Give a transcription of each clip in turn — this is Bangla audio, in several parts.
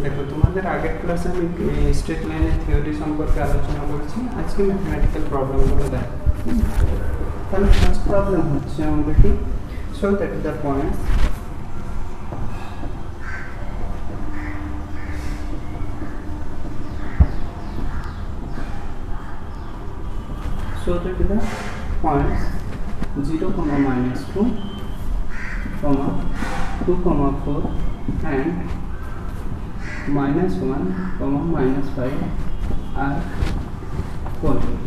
দেখো তোমাদের আগের ক্লাসে আমি স্ট্রেট লাইনের থিওরি সম্পর্কে আলোচনা করেছি। আজকে ম্যাথমেটিক্যাল প্রবলেমগুলো দেখো। তাহলে ফার্স্ট প্রবলেম হচ্ছে আমাদের কি, show that the point so that the points 0, -2, 2, 4 and -1, -5 are positive.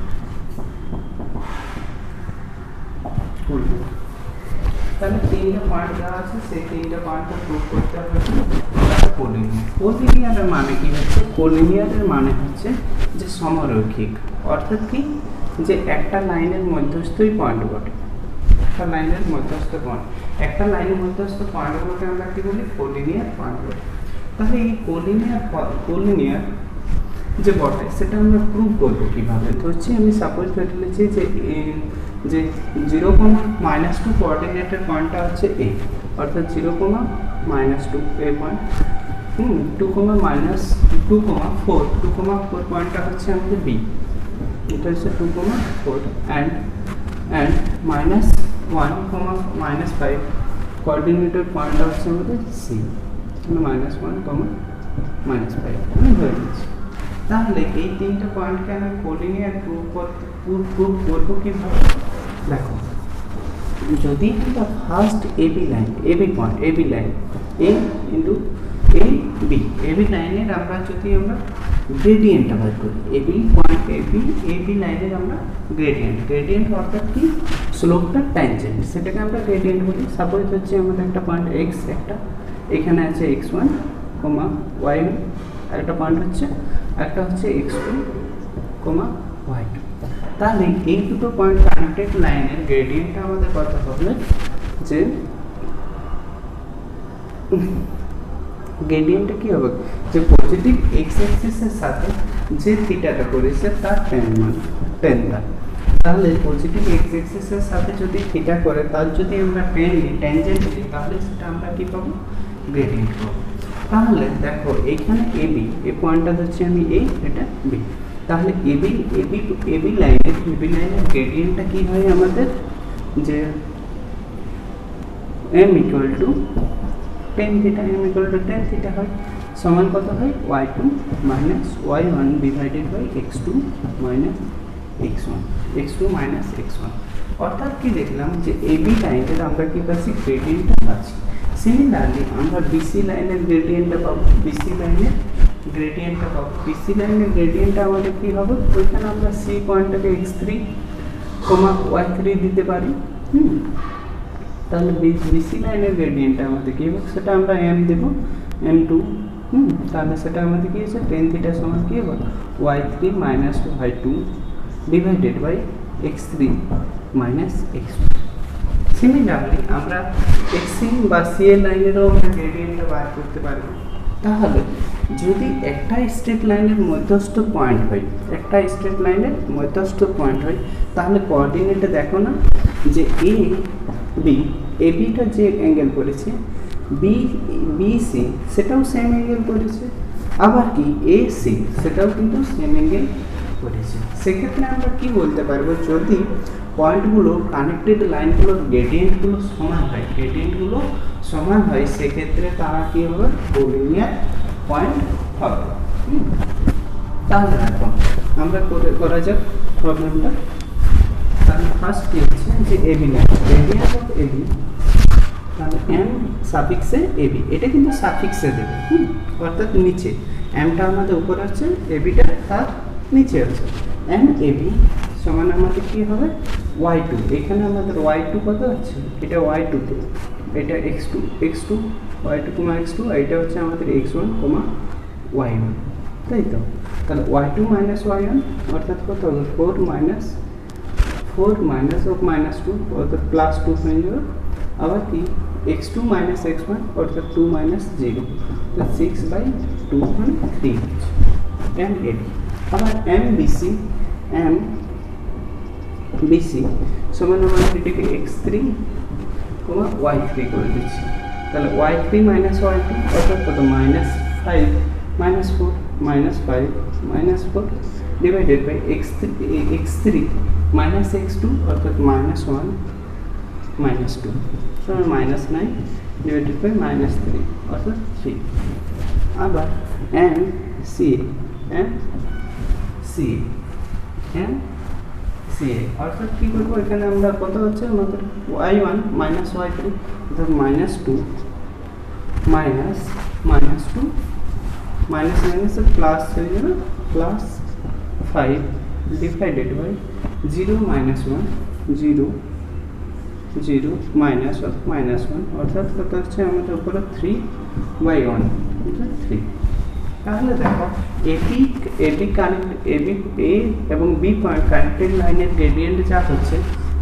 তাহলে তিনটা পয়েন্ট দেওয়া আছে, সেই তিনটা পয়েন্টকে প্রুভ করতে হবে কোলিনিয়ার। কোলিনিয়ারের মানে কি হচ্ছে? কোলিনিয়ারের মানে হচ্ছে যে সমরৈখিক, অর্থাৎ কি, যে একটা লাইনের মধ্যস্থই পয়েন্ট বটে। একটা লাইনের মধ্যস্থ পয়েন্ট, একটা লাইনের মধ্যস্থ পয়েন্ট বটে আমরা কি বলি? কোলিনিয়ার পয়েন্ট বটে। তাহলে এই কোলিনিয়ার যে বটে সেটা আমরা প্রুভ করবো কিভাবে? ধরছি আমি সাপোজ ধরে নিচ্ছি যে 0, -2 কোঅর্ডিনেটের পয়েন্টটা হচ্ছে এ, অর্থাৎ 0, -2 এ পয়েন্ট। 2, -4 পয়েন্টটা হচ্ছে আমাদের বি, এটা হচ্ছে 2, 4 and -1, -5 কোঅর্ডিনেটের পয়েন্টটা হচ্ছে আমাদের সি, -1, -5 আমি ধরে নিচ্ছি। তাহলে এই তিনটে পয়েন্টকে আমি কোলিনিয়ার প্রুভ করবো কিভাবে? দেখো, যদি আমরা first AB line, AB line এ ইন্টু এবি লাইনের আমরা যদি আমরা গ্রেডিয়েন্টটা বার করি, এবি লাইনের আমরা গ্রেডিয়েন্ট অর্থাৎ কি, স্লোপটা ট্যানজেন্ট, সেটাকে আমরা গ্রেডিয়েন্ট বলি। সাপোজ হচ্ছে আমাদের একটা পয়েন্ট এক্স, এখানে আছে x1, y1, একটা পয়েন্ট হচ্ছে, একটা হচ্ছে x2, y2। তাহলে এই দুটো পয়েন্ট কানেক্টেড লাইনের গ্রেডিয়েন্টটা আমাদের কত হবে? যে গ্রেডিয়েন্টটা কি হবে? যে পজিটিভ এক্স অ্যাক্সিসের সাথে যে থিটাটা করেছে তার টেনটা। তাহলে পজিটিভ এক্স অ্যাক্সিসের সাথে যদি থিটা করে তার যদি আমরা ট্যানজেন্ট নিই, তাহলে সেটা আমরা কি পাবো? গ্রেডিয়েন্ট পাবো। তাহলে দেখো এইখানে এবি, এই পয়েন্টটা হচ্ছে আমি এ, এটা বি। তাহলে এবি লাইনের গ্রেডিয়েন্টটা কি হয় আমাদের? যে m = tan θ, tan θ হয় সমান কত হয়? y2 - y1 divided by x2 - x1। অর্থাৎ কি দেখলাম? যে এবি লাইনের আমরা কি পাচ্ছি? গ্রেডিয়েন্টটা পাচ্ছি। সিমিলারলি আমরা বিসি লাইনের গ্রেডিয়েন্টটা পাবো। বিসি লাইনের গ্রেডিয়েন্টটা আমাদের কি হবে? ওইখানে আমরা সি পয়েন্টটাকে x3, y3 দিতে পারি। তাহলে বিসি লাইনের গ্রেডিয়েন্টটা আমাদের কি হবে? সেটা আমরা m দেব, m2। তাহলে সেটা আমাদের কি আছে? tan θ সমান কি হবে? y3 - y2 divided by x3 - x2। Similarly আমরা এক্সি বা সি এর লাইনেরও আমরা গ্রেডিয়েন্টটা বার করতে পারবো। তাহলে যদি একটা স্ট্রেট লাইনের মধ্যস্থ পয়েন্ট হয়, তাহলে কোঅর্ডিনেটে দেখো না, যে এ বি, এবিটা যে অ্যাঙ্গেল করেছে, বিসি সেটাও সেম অ্যাঙ্গেল করেছে, আবার কি এসি সেটাও কিন্তু সেম অ্যাঙ্গেল করেছে। সেক্ষেত্রে আমরা কি বলতে পারবো? যদি পয়েন্টগুলো কানেক্টেড লাইনগুলোর গ্রেডিয়েন্টগুলো সমান হয়, সেক্ষেত্রে তারা কি হবে? কোলিনিয়ার পয়েন্ট হবে। তাহলে এখন আমরা করা যাক প্রবলেমটা। তাহলে ফার্স্ট কি হচ্ছে? যে AB line, radius of AB, তাহলে এম সাফিক্সে এবি, এটা কিন্তু সাফিক্সে দেবে, অর্থাৎ নিচে। এমটা আমাদের উপরে আছে, এবিটা তার নিচে আছে। এম এবি সমান আমাদের কি হবে? y2। এখানে আমাদের y2 কত আছে? এটা y2 তে, এটা x2, y2, x2, এটা হচ্ছে আমাদের x1, y1, তাই তো? তাহলে y2 - y1 অর্থাৎ কত হবে? 4 - 2 অর্থাৎ +2 হয়ে যাবে। আবার কি x2 - x1 অর্থাৎ 2 - 0, তো 6/2 মানে 3 m ab। আবার mbc সমান আমরা এটাকে x3, y3 করে দিচ্ছি। তাহলে y3 মাইনাস y2 অর্থাৎ কত -5 -4 -5 -4 divided by x3 minus x2 অর্থাৎ -1 -2 সমান -9 ডিভাইডেড বাই -3 অর্থাৎ 3 আবার m ca অর্থাৎ কি করবো এখানে আমরা কত হচ্ছে আমাদের y1 মাইনাস y3 অর্থাৎ -2 মাইনাস -2 মাইনাস মাইনাস প্লাস হয়ে যাবে প্লাস 5 ডিভাইডেড বাই 0 -1 0 0 মাইনাস -1 অর্থাৎ কত হচ্ছে আমাদের উপরে 3/1 অর্থাৎ 3। তাহলে দেখো এটি কানেক্ট এ এবং বি পয়েন্ট কানেক্টেড লাইনের গ্রেডিয়েন্ট যা হচ্ছে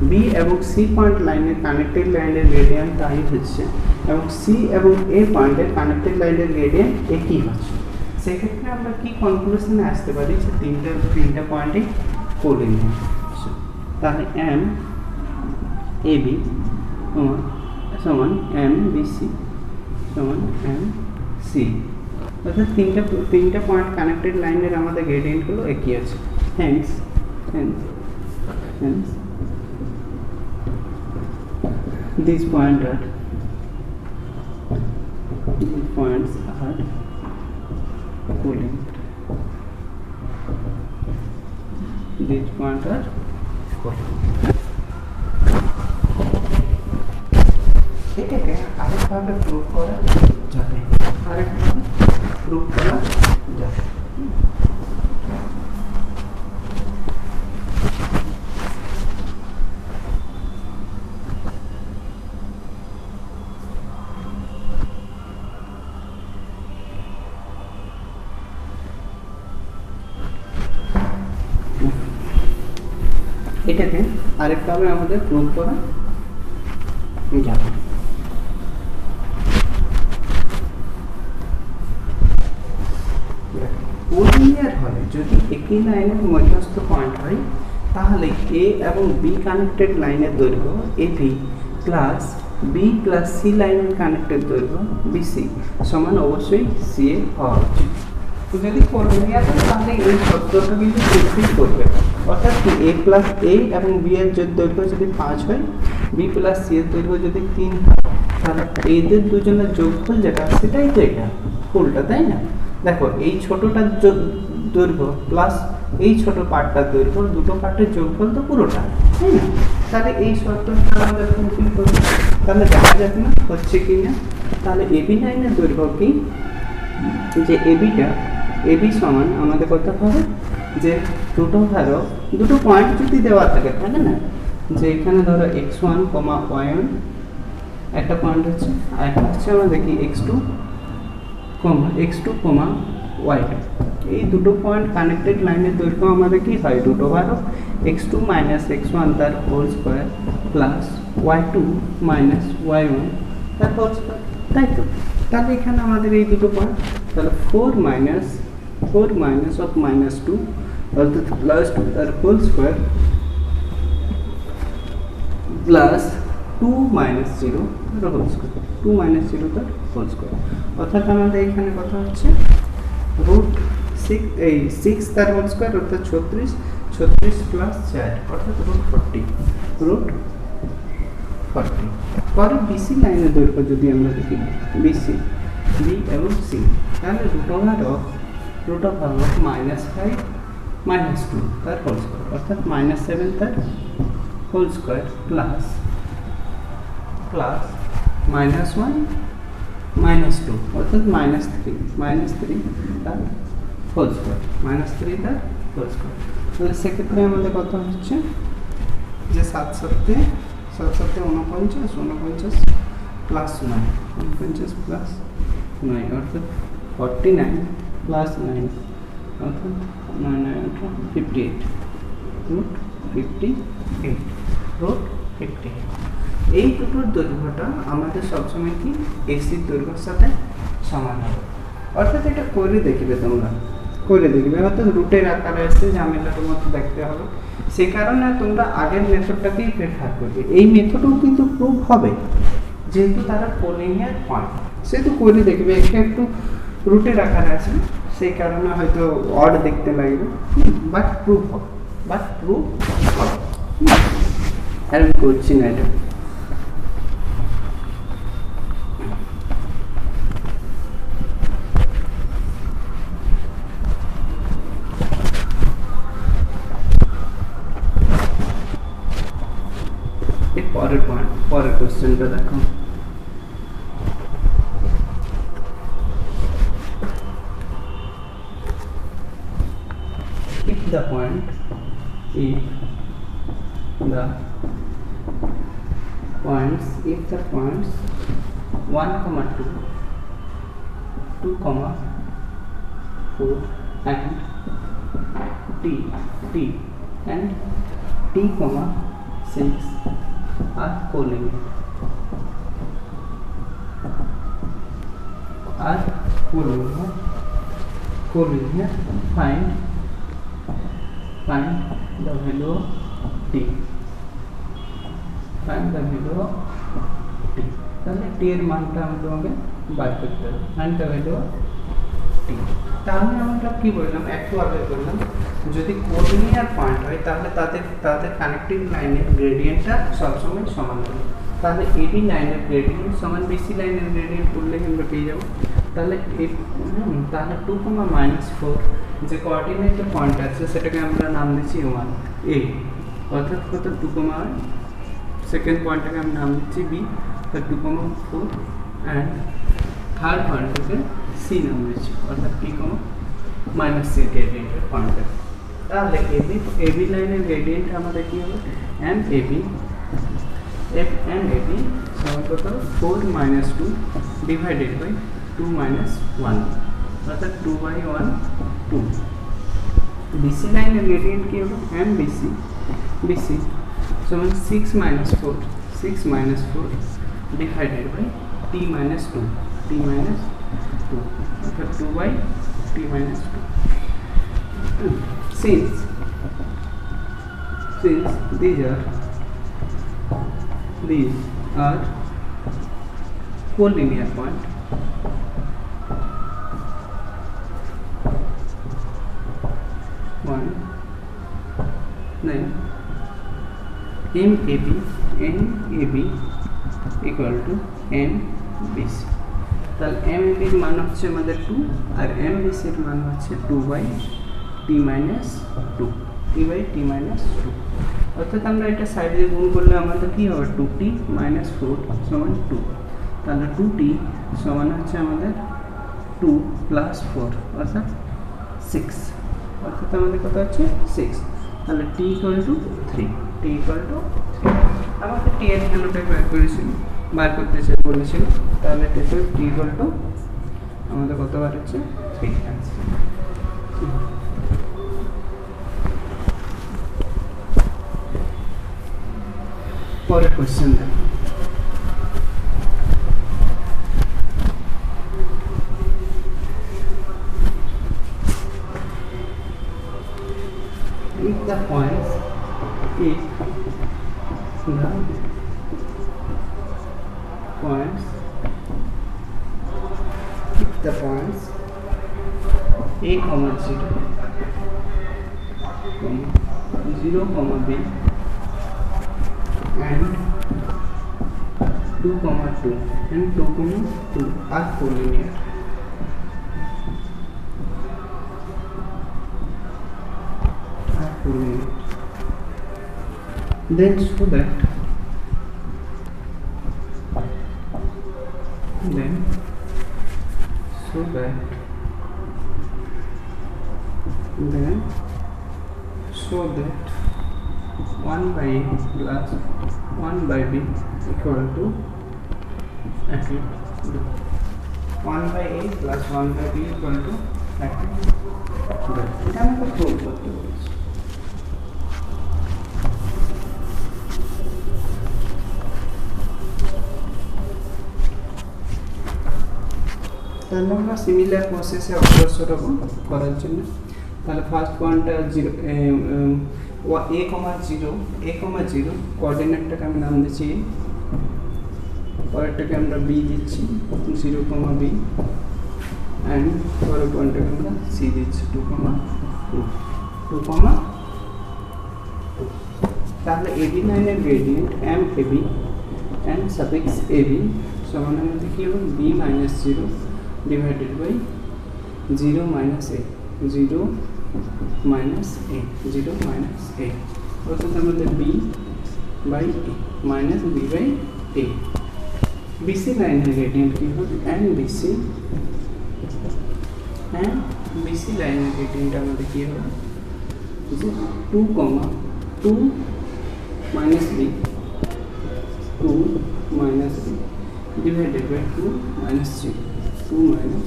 বি এবং সি পয়েন্ট লাইনের কানেক্টেড লাইনের গ্রেডিয়েন্ট তাই হচ্ছে এবং সি এবং এ পয়েন্টের কানেক্টেড লাইনের গ্রেডিয়েন্ট একই হচ্ছে। সেক্ষেত্রে আমরা কি কনক্লুশনে আসতে পারি যে তিনটা পয়েন্টই কোলিনিয়ার। তাহলে এম এ বি সমান এম বি সি সমান এম সি অর্থাৎ তিনটা পয়েন্ট কানেক্টেড লাইনের আমাদের গ্রেডিয়েন্টগুলো একই আছে। hence these points are covalent. These points are covalent. এটাকে আরেকভাবে প্রুভ করা যাবে এটাকে আরেকভাবে আমাদের প্রুভ করা যাবে। কোলিনিয়ার হলে যদি একই লাইনের মধ্যস্থ পয়েন্ট হয় তাহলে এ এবং বি কানেক্টেড লাইনের দৈর্ঘ্য AP plus B plus C লাইনের কানেক্টেড দৈর্ঘ্য বিসি সমান অবশ্যই সি এ হওয়া উচিত। তো যদি কোলিনিয়ার হয় তাহলে এই শর্তটা কিন্তু ফুলফিল করবে, অর্থাৎ কি এ প্লাস এ এবং বি এর দৈর্ঘ্য যদি 5 হয়, বি প্লাস সি এর দৈর্ঘ্য যদি 3 হয়, তাহলে এদের দুজনের যোগফল যেটা সেটাই তো এটা ফুলটা, তাই না? দেখো এই ছোটটার দৈর্ঘ্য প্লাস এই ছোট পার্টটার দৈর্ঘ্য, দুটো পার্টের যোগফল তো পুরোটা, তাই না? তাহলে এই শর্তটা আমাদের ফুলফিল করবে। তাহলে দেখা যাবে না হচ্ছে কি না। তাহলে এবি লাইনের দৈর্ঘ্য কি, যে এবি সমান আমাদের করতে হবে যে দুটো পয়েন্ট যদি দেওয়া থাকে না, যে এখানে ধরো x1, y1 একটা পয়েন্ট হচ্ছে, আর একটা হচ্ছে আমাদের কি x2, y2, এই দুটো পয়েন্ট কানেক্টেড লাইনের দৈর্ঘ্য আমাদের কি হয় x2 মাইনাস x1 তার whole square plus y2 minus y1 তার হোল স্কোয়ার, তাই তো? তাহলে এখানে আমাদের এই দুটো পয়েন্ট, তাহলে 4 মাইনাস অফ -2 অর্থাৎ +2 তার হোল স্কোয়ার প্লাস 2 মাইনাস 0 তার হোল স্কোয়ার, 2 মাইনাস 0 তার হোল স্কোয়ার, অর্থাৎ আমাদের এখানে কথা হচ্ছে √6 তার হোল স্কোয়ার অর্থাৎ 36 প্লাস 4 অর্থাৎ √40 পরে বিসি লাইনের দৈর্ঘ্য যদি আমরা দেখি বিসি বি এবং সি, তাহলে √5 -2 তার হোল স্কোয়ার অর্থাৎ -7 তার হোল স্কোয়ার প্লাস -1 -2 অর্থাৎ -3 তার হোল স্কোয়ার, তাহলে সেক্ষেত্রে আমাদের কথা হচ্ছে যে 7 7 49 প্লাস 9 অর্থাৎ 49 প্লাস 9 অর্থাৎ 58 এই দুটোর দৈর্ঘ্যটা আমাদের সবসময় কি এসির দৈর্ঘ্যের সাথে সমান হবে। অর্থাৎ এটা করে দেখবে, অর্থাৎ রুটের আকারে এসে ঝামেলার মতো দেখতে হবে, সে কারণে তোমরা আগের মেথডটাকেই প্রেফার করবে। এই মেথডও কিন্তু প্রুভ হবে, যেহেতু তারা কোলিনিয়ার পয়েন্ট সেহেতু কোলি দেখবে একটা একটু রুটের আকারে আছে সেই কারণে হয়তো অড দেখতে লাগবে, বাট প্রুফ হবে, আর আমি করছি না এটা। পরের কোশ্চেনটা দেখো, if the points 1, 2, 2, 4 and t and t, 6 are collinear, find the value of t, তাহলে t এর মানটা আমি তোমাকে বার করতে হবে, find the value of t। তাহলে আমরা কি বললাম, একটু আগে বললাম যদি কোলিনিয়ার পয়েন্ট হয় তাহলে তাদের কানেক্টিং লাইনের গ্রেডিয়েন্টটা সবসময় সমান হবে। তাহলে এবি লাইনের গ্রেডিয়েন্ট সমান বিসি লাইনের গ্রেডিয়েন্ট করলে আমরা পেয়ে যাবো। তাহলে তাহলে 2, -4 যে কোঅর্ডিনেটের পয়েন্ট আছে সেটাকে আমরা নাম দিচ্ছি 1 এ, অর্থাৎ কত 2, 1, সেকেন্ড পয়েন্টটাকে আমি নাম দিচ্ছি বি, 2, 4 অ্যান্ড থার্ড পয়েন্টটাকে সি নাম দিচ্ছি, অর্থাৎ p, -c গ্রেডিয়েন্টের পয়েন্টটা। তাহলে এবি লাইনের গ্রেডিয়েন্ট আমাদের কি হবে, এম এবি সমান কত 4 - 2 ডিভাইডেড বাই 2 - 1, অর্থাৎ 2/1 2। বিসি লাইনের গ্রেডিয়েন্ট কি হবে, এম বিসি সমান 6 - 4 ডিভাইডেড বাই t - 2 অর্থাৎ 2/t - 2। Since these are collinear point, then MAB equal to MBC। তাহলে MAB এর মান হচ্ছে আমাদের 2 আর MBC এর মান হচ্ছে 2/t - 2 অর্থাৎ আমরা এটা সাইডে গুণ করলে আমাদের কি হবে, 2t - 4 সমান 2। তাহলে 2t সমান হচ্ছে আমাদের 2 + 4 অর্থাৎ 6, অর্থাৎ আমাদের কত হচ্ছে 6। তাহলে t = 3, আমাদের t এর ভ্যালুটা বার করতে বলেছিল, তাহলে t = আমাদের কত বার হচ্ছে 3 আনসার। পরের কোশ্চেন দেখো, if the points A, 0, B and 2, 2 and 2, 2 are collinear, then show that show that 1/A plus 1/B equal to 1/A plus 1/B equal to এটা আমাকে প্রুভ করতে বলেছি। তাহলে আমরা সিমিলার প্রসেসে অগ্রসর হব করার জন্য। তাহলে ফার্স্ট পয়েন্টটা 0 A, 0 কোঅর্ডিনেটটাকে আমি নাম দিচ্ছি পরেরটাকে আমরা বি দিচ্ছি 0, b অ্যান্ড পরের পয়েন্টটাকে আমরা সি দিচ্ছি 2, 2, 2, তাহলে AB লাইনের gradient M AB and suffix AB সমান আমাদের কী হবে b minus 0 divided by 0 minus a 0 minus a 0 minus a অর্থাৎ আমাদের b বাই a মাইনাস b বাই a BC লাইনের গ্রেডিয়েন্ট কী হবে এন্ড BC লাইনের গ্রেডিয়েন্ট আমাদের কী হবে 2, 2 minus b 2 minus b divided by 2 minus 0 2 minus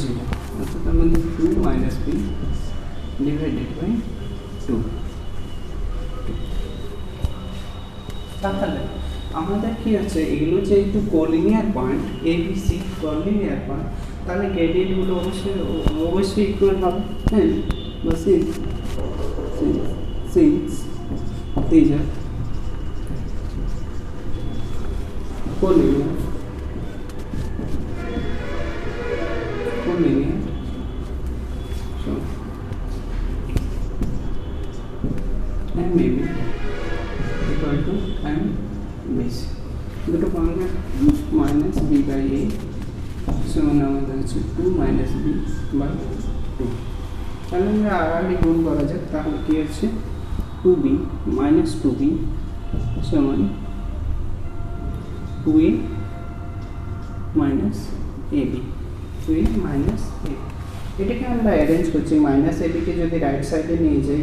0 অর্থাৎ আমাদের 2 minus b divided by 2 তাহলে আমাদের কি হচ্ছে এগুলো যেহেতু collinear point ABC collinear point তাহলে গ্রেডিয়েন্টগুলো অবশ্যই ইকুয়াল হবে হ্যাঁ বা since these are collinear so m may be equal to m bc দুটো point minus b by a সমান আমাদের হচ্ছে 2 মাইনাস b বাই 2 তাহলে আমরা আগে গুণ করা যাক তাহলে কি হচ্ছে 2b minus 2b সমান 2a minus ab 2a minus ab এটাকে আমরা অ্যারেঞ্জ করছি মাইনাস ab কে যদি রাইট সাইডে নিয়ে যাই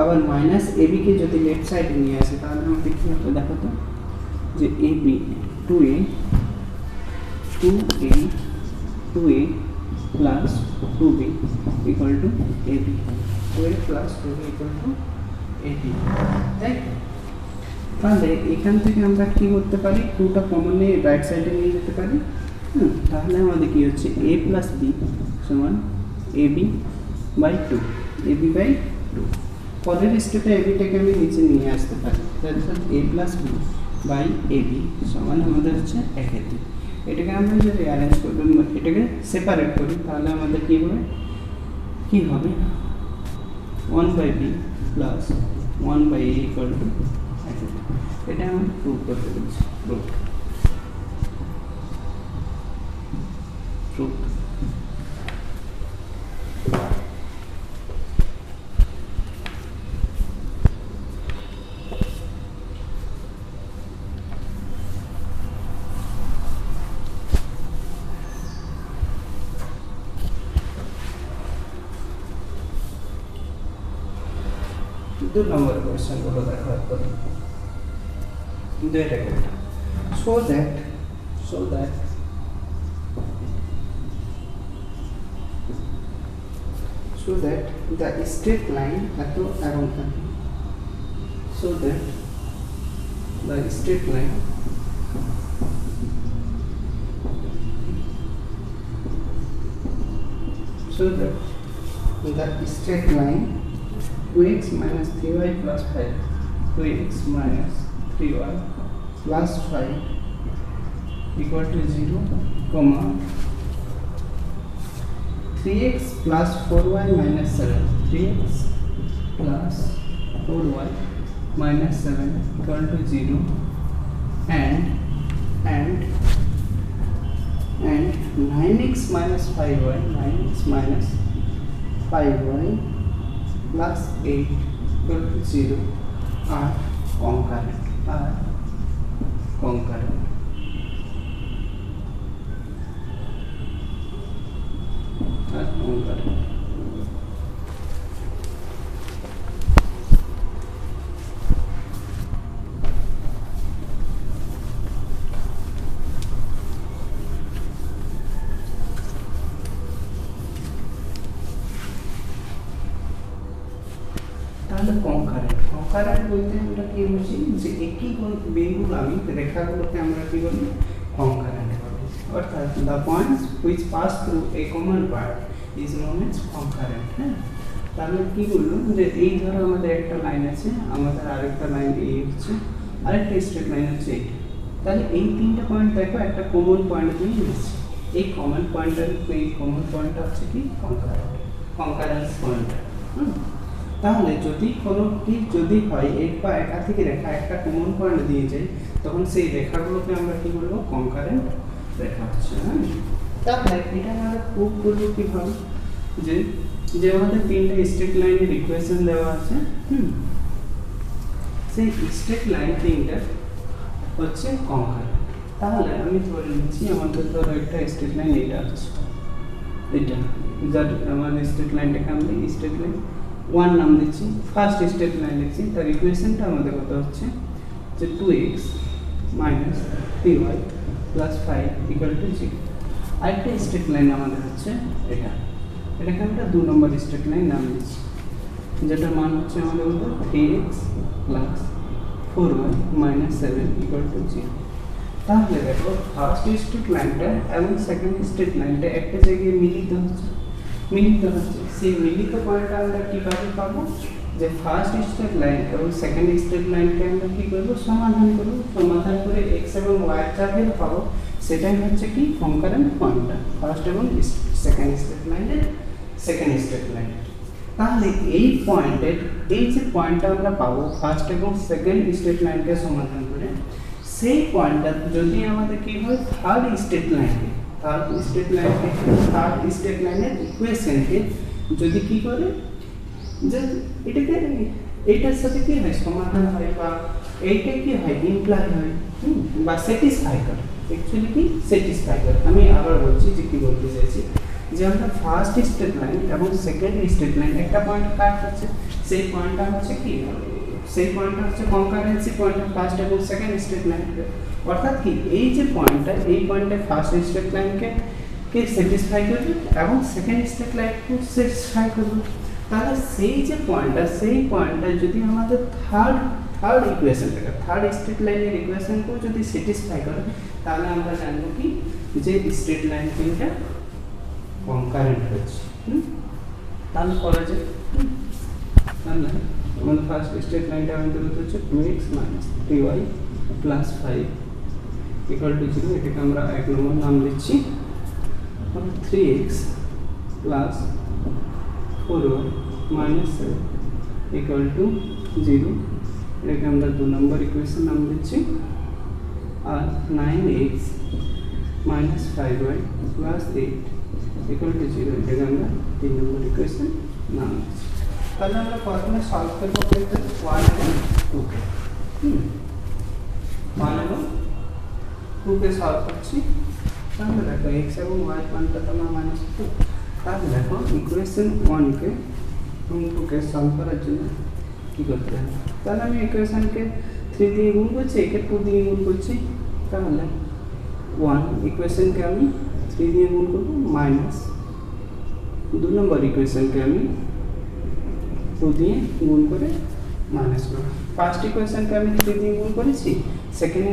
আবার মাইনাস ab কে যদি লেফট সাইডে নিয়ে আসি তাহলে আমাদের কি হবে দেখো তো যে ab 2a 2a plus 2b equal to ab 2a plus 2b equal to ab তাই তাহলে এখান থেকে আমরা কি করতে পারি 2টা কমন নিয়ে রাইট সাইডে নিয়ে যেতে পারি তাহলে আমাদের কি হচ্ছে a plus b সমান ab by 2 ab by 2 পরের স্টেপে ab টাকে আমি নিচে নিয়ে আসতে পারি অর্থাৎ a plus b by ab সমান আমাদের হচ্ছে 1 এটাকে আমরা যদি অ্যারেঞ্জ করি এটাকে সেপারেট করি তাহলে আমাদের কি হবে 1 by b plus 1 by a equal to এটা আমরা প্রুভ করতে বলছি প্রুভ दो नंबर क्वेश्चन को देखा तो दे रहे so that the straight line तो around so that the straight line 2x minus 3y plus 5 2x minus 3y plus 5 equal to 0 comma 3x plus 4y minus 7 3x plus 4y minus 7 equal to 0 and 9x minus 5y 9x minus 5y plus 8 equal to 0 are concurrent তাহলে কনকারেন্ট বলতে আমরা কি বুঝি যে একই বিন্দুর আমি রেখাগুলোকে আমরা কি বলি কনকারেন্ট বলি অর্থাৎ the points which pass through a common part is known as concurrent হ্যাঁ তাহলে কি বললো যে এই ধরো আমাদের একটা লাইন আছে আমাদের আরেকটা লাইন এই হচ্ছে আরেকটা স্ট্রেট লাইন হচ্ছে তাহলে এই তিনটা পয়েন্ট দেখো একটা কমন পয়েন্ট দিয়ে নিচ্ছি। এই কমন পয়েন্টটা হচ্ছে কি কনকারেন্স পয়েন্ট। তাহলে যদি কোনোটি যদি হয় এক বা একাধিক রেখা একটা কমন পয়েন্ট দিয়ে যায়, তখন সেই রেখাগুলোকে আমরা কি বলবো? কনকারেন্ট রেখা হচ্ছে। হ্যাঁ, তাহলে এটা আমরা প্রুভ করবো কিভাবে? যে আমাদের তিনটা স্ট্রেট লাইনের ইকুয়েশন দেওয়া আছে, সেই স্ট্রেট লাইন তিনটা হচ্ছে কনকারেন্ট। তাহলে আমি ধরে নিচ্ছি আমাদের ধরো একটা স্ট্রেট লাইন এটা আছে, এটা যার আমাদের স্ট্রেট লাইনটাকে আমরা স্ট্রেট লাইন 1 নাম দিচ্ছি, ফার্স্ট স্ট্রেট লাইন লিখছি। তার ইকুয়েশনটা আমাদের কত হচ্ছে যে 2x - 3y + 5 = 0। আরেকটা স্ট্রেট লাইন আমাদের হচ্ছে এটাকে আমরা 2 নম্বর স্ট্রেট লাইন নাম দিচ্ছি, যেটার মান হচ্ছে আমাদের কত 3x + 4y - 7 = 0। তাহলে দেখো ফার্স্ট স্ট্রেট লাইনটা এবং সেকেন্ড স্ট্রেট লাইনটা একটা জায়গায় মিলিত হচ্ছে। সেই মিলিত পয়েন্টটা আমরা কিভাবে পাবো? যে ফার্স্ট স্ট্রেট লাইন এবং সেকেন্ড স্ট্রেট লাইনকে আমরা কি করবো? সমাধান করে x এবং y এর যা ভ্যালু পাবো সেটাই হচ্ছে কি কনকারেন্ট পয়েন্টটা, ফার্স্ট এবং সেকেন্ড স্ট্রেট লাইনের সেকেন্ড স্ট্রেট লাইন। তাহলে এই পয়েন্টের এই যে পয়েন্টটা আমরা পাবো ফার্স্ট এবং সেকেন্ড স্ট্রেট লাইনকে সমাধান করে, সেই পয়েন্টটা যদি আমাদের কি হয় থার্ড স্ট্রেট লাইনের ইকুয়েশনকে যদি কি করে যে এটাকে এইটার সাথে কি হয় সমাধান হয়, বা এইটা কি হয় ইমপ্লাই হয়, বা স্যাটিসফাই করে। অ্যাকচুয়ালি কি স্যাটিসফাই করে। আমি আবার বলছি যে কি বলতে চাইছি, যে আমরা ফার্স্ট স্ট্রেট লাইন এবং সেকেন্ড স্ট্রেট লাইন একটা পয়েন্ট কাট হচ্ছে, সেই পয়েন্টটা হচ্ছে কি কনকারেন্সি পয়েন্ট ফার্স্ট এবং সেকেন্ড স্ট্রেট লাইনকে। অর্থাৎ কি এই যে পয়েন্টটা, এই পয়েন্টে ফার্স্ট স্ট্রেট লাইনকে স্যাটিসফাই করবে এবং সেকেন্ড স্ট্রেট লাইনকে স্যাটিসফাই করবে। তাহলে সেই পয়েন্টটা যদি আমাদের থার্ড ইকুয়েশনটাকে থার্ড স্ট্রেট লাইনের ইকুয়েশনকেও যদি স্যাটিসফাই করে, তাহলে আমরা জানবো কি যে স্ট্রেট লাইন তিনটা কনকারেন্ট হচ্ছে। তাহলে করা যায়। তাহলে আমাদের ফার্স্ট স্ট্রেট লাইনটা আমাদের হচ্ছে 2x - 3y + 5 = 0। এটাকে আমরা 1 নম্বর নাম দিচ্ছি। 3x + 4y - 7 = 0। এটাকে আমরা 2 নম্বর ইকুয়েশন নাম দিচ্ছি। আর 9x - 5y + 8 = 0। এটাকে আমরা 3 নম্বর ইকুয়েশন নাম দিচ্ছি। তাহলে আমরা প্রথমে সলভ করবো 1 এবং 2 কে। 1 এবং 2 কে সলভ করছি। তাহলে দেখো x এবং y মানটা তোমার -2। তাহলে দেখো ইকুয়েশন 1 কে এবং 2 কে সলভ করার জন্য কি করতে হবে? তাহলে আমি ইকুয়েশনকে 3 দিয়ে গুণ করছি, একে 2 দিয়ে গুণ করছি। তাহলে 1 ইকুয়েশনকে আমি 3 দিয়ে গুণ করবো, মাইনাস 2 নম্বর ইকুয়েশনকে আমি 2 দিয়ে গুণ করে মাইনাস করব। ফার্স্ট ইকুয়েশনকে আমি 3 দিয়ে গুণ করেছি, সেকেন্ড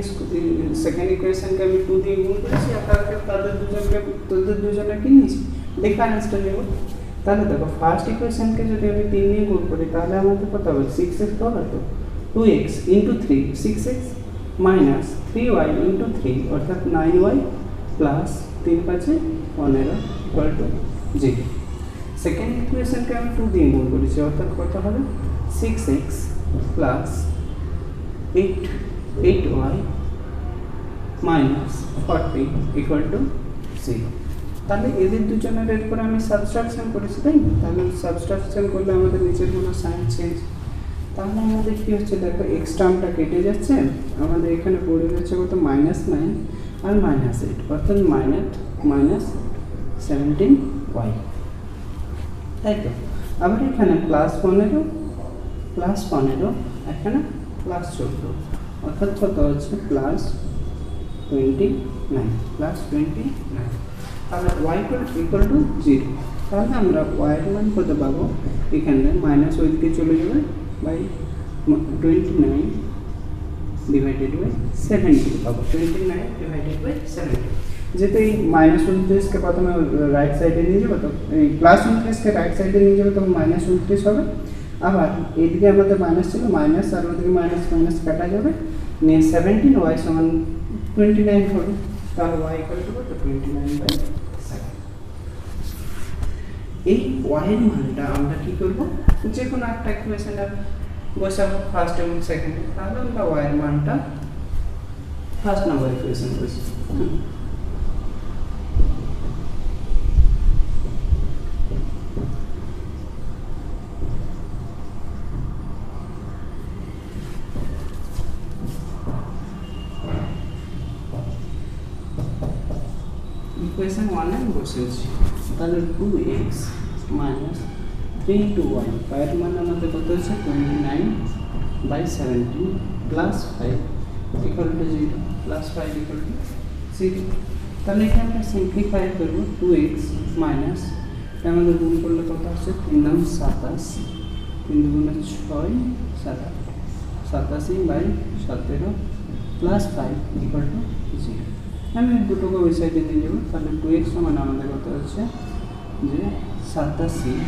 ইকুয়েশনকে আমি 2 দিয়ে গুণ করেছি, আর তাদের দুজনকে কি নিয়েছি ডিফারেন্সটা নেব। তাহলে দেখো ফার্স্ট ইকুয়েশনকে যদি আমি 3 দিয়ে গুণ করি, তাহলে আমাদের কত হবে 6x পাওয়ার 2x × 3 6x - 3y × 3 অর্থাৎ 9y + 3 × 5 15 = 0। সেকেন্ড ইকুয়েশনকে আমি 2 দিয়ে গুণ করেছি, অর্থাৎ কত হবে 6x + 8y - 40 = 0। তাহলে এদের দুজনের এরপরে আমি সাবস্ট্রাকশন করেছি, তাই না? তাহলে সাবস্ট্রাকশন করলে আমাদের নিচের কোনো সাইন চেঞ্জ, তাহলে আমাদের কি হচ্ছে দেখো এক্স টার্মটা কেটে যাচ্ছে, আমাদের এখানে পড়ে যাচ্ছে কত -9 আর -8 অর্থাৎ -17y, তাই তো। আবার এখানে +15 এখানে +14 অর্থাৎ কত হচ্ছে +29 তাহলে y = 0। তাহলে আমরা y এর মান কত পাবো, এখানে মাইনাস ওইদিকে চলে যাবে, বাই 29 / 70 পাবো, 29 / 70। যেহেতু এই -29কে প্রথমে রাইট সাইডে নিয়ে যাবো, তো এই +29কে রাইট সাইডে নিয়ে যাবো, তখন -29 হবে। আবার এইদিকে আমাদের মাইনাস ছিল, মাইনাস আর ওদিকে মাইনাস কাটা যাবে, নিয়ে 17y = 29 হবে, তাহলে y ইকুয়াল টু কত 29/7। এই y এর মানটা আমরা কি করব, যে কোনো একটা ইকুয়েশনে বসাবো ফার্স্ট এবং সেকেন্ডে, তাহলে আমরা y এর মানটা ফার্স্ট নাম্বার ইকুয়েশন বসাবো। ইকুয়েশন 1 এ বসেছি, তাহলে 2x মাইনাস 3 into y, এর মান আমাদের কত হচ্ছে 29/17 plus 5 equal to 0 plus 5 equal to 0। তাহলে এখানে আমরা সিম্পলিফাই করব 2x মাইনাস আমাদের গুণ করলে কত আসছে 3 9 27, 3 2 6 87/17 প্লাস 5 ইকুয়াল টু 0। আমি দুটোকে ওই সাইডে নিয়ে যাবো, তাহলে 2x সমান আমাদের কত হচ্ছে যে 87